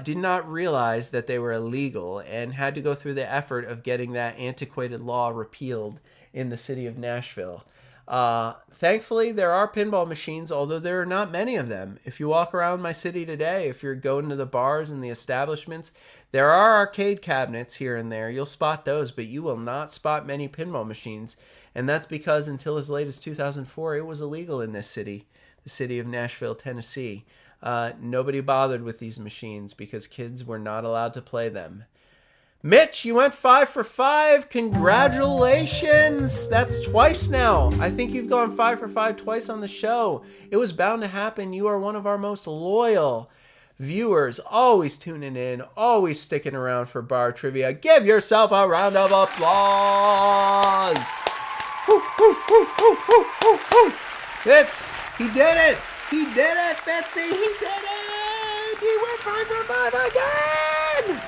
did not realize that they were illegal and had to go through the effort of getting that antiquated law repealed in the city of Nashville. Thankfully, there are pinball machines, although there are not many of them. If you walk around my city today, if you're going to the bars and the establishments, there are arcade cabinets here and there. You'll spot those, but you will not spot many pinball machines. And that's because until as late as 2004, it was illegal in this city, the city of Nashville, Tennessee. Nobody bothered with these machines because kids were not allowed to play them. Mitch, you went 5 for 5. Congratulations. That's twice now. I think you've gone 5 for 5 twice on the show. It was bound to happen. You are one of our most loyal viewers, always tuning in, always sticking around for bar trivia. Give yourself a round of applause. Woo, woo, woo, woo, woo, woo, woo. Fitz, he did it. He did it, Fitzy. He did it. He went 5 for 5 again.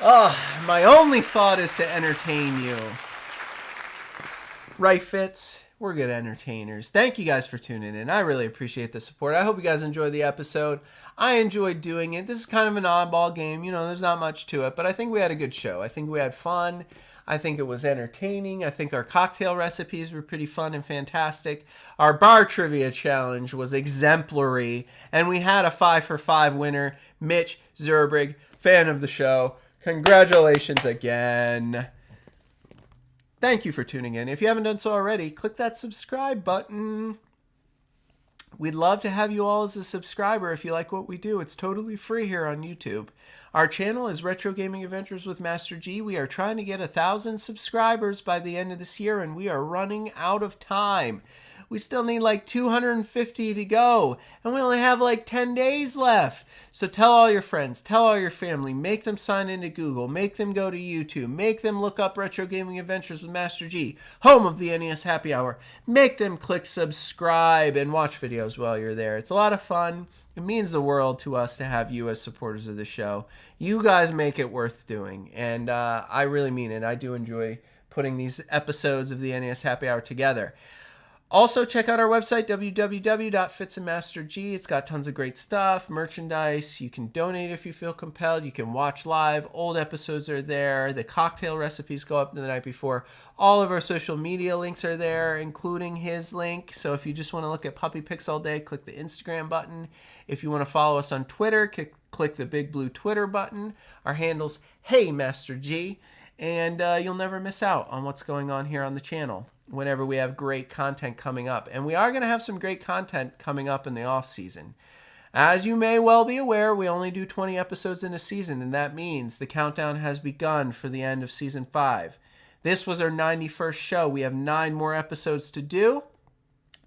Oh, my only thought is to entertain you. Right, Fitz? We're good entertainers. Thank you guys for tuning in. I really appreciate the support. I hope you guys enjoyed the episode. I enjoyed doing it. This is kind of an oddball game. You know, there's not much to it, but I think we had a good show. I think we had fun. I think it was entertaining. I think our cocktail recipes were pretty fun and fantastic. Our bar trivia challenge was exemplary, and we had a 5 for 5 winner, Mitch Zerbrigg, fan of the show. Congratulations again. Thank you for tuning in. If you haven't done so already, click that subscribe button. We'd love to have you all as a subscriber if you like what we do. It's totally free here on YouTube. Our channel is Retro Gaming Adventures with Master G. We are trying to get 1,000 subscribers by the end of this year, and we are running out of time. We still need like 250 to go, and we only have like 10 days left. So tell all your friends, tell all your family, make them sign into Google, make them go to YouTube, make them look up Retro Gaming Adventures with Master G, home of the NES Happy Hour. Make them click subscribe and watch videos while you're there. It's a lot of fun. It means the world to us to have you as supporters of the show. You guys make it worth doing, and I really mean it. I do enjoy putting these episodes of the NES Happy Hour together. Also, check out our website, www.fitzandmasterg. It's got tons of great stuff, merchandise. You can donate if you feel compelled. You can watch live. Old episodes are there. The cocktail recipes go up the night before. All of our social media links are there, including his link. So if you just want to look at puppy pics all day, click the Instagram button. If you want to follow us on Twitter, click the big blue Twitter button. Our handle's Hey Master G. And you'll never miss out on what's going on here on the channel whenever we have great content coming up. And we are going to have some great content coming up in the off season. As you may well be aware, we only do 20 episodes in a season, and that means the countdown has begun for the end of season 5. This was our 91st show. We have 9 more episodes to do.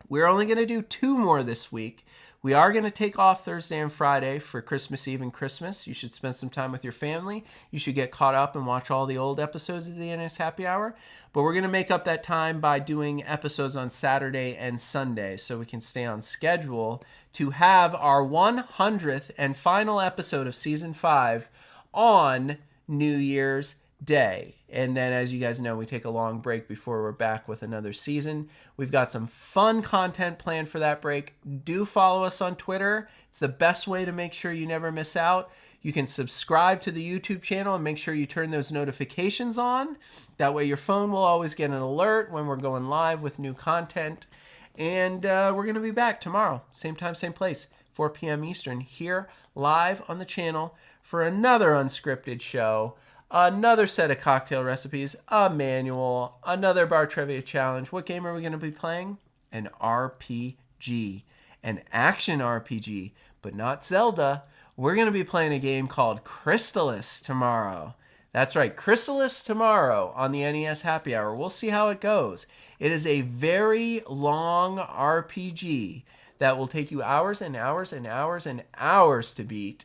We're only going to do 2 more this week. We are going to take off Thursday and Friday for Christmas Eve and Christmas. You should spend some time with your family. You should get caught up and watch all the old episodes of the NES Happy Hour. But we're going to make up that time by doing episodes on Saturday and Sunday so we can stay on schedule to have our 100th and final episode of Season 5 on New Year's Day. And then, as you guys know, we take a long break before we're back with another season. We've got some fun content planned for that break. Do follow us on Twitter. It's the best way to make sure you never miss out. You can subscribe to the YouTube channel and make sure you turn those notifications on. That way your phone will always get an alert when we're going live with new content. And we're going to be back tomorrow, same time, same place, 4 p.m. Eastern, here live on the channel for another unscripted show. Another set of cocktail recipes, a manual, another bar trivia challenge. What game are we going to be playing? An RPG, an action RPG, but not Zelda. We're going to be playing a game called Crystalis tomorrow. That's right, Crystalis tomorrow on the NES Happy Hour. We'll see how it goes. It is a very long RPG that will take you hours and hours and hours and hours to beat.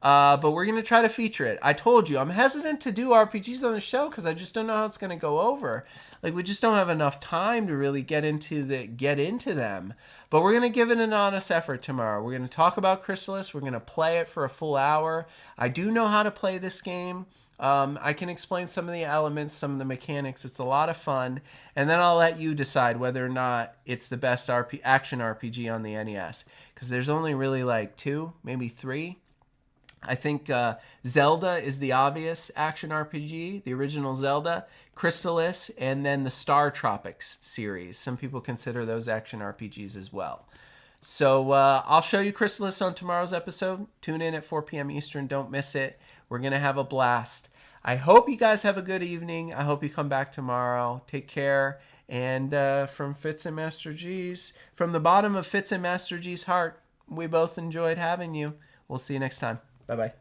But we're going to try to feature it. I told you, I'm hesitant to do RPGs on the show because I just don't know how it's going to go over. Like, we just don't have enough time to really get into them. But we're going to give it an honest effort tomorrow. We're going to talk about Crystalis. We're going to play it for a full hour. I do know how to play this game. I can explain some of the elements, some of the mechanics. It's a lot of fun. And then I'll let you decide whether or not it's the best action RPG on the NES. Because there's only really like 2, maybe 3. I think Zelda is the obvious action RPG, the original Zelda, Crystalis, and then the Star Tropics series. Some people consider those action RPGs as well. So I'll show you Crystalis on tomorrow's episode. Tune in at 4 p.m. Eastern. Don't miss it. We're going to have a blast. I hope you guys have a good evening. I hope you come back tomorrow. Take care. And from Fitz and Master G's, from the bottom of Fitz and Master G's heart, we both enjoyed having you. We'll see you next time. Bye-bye.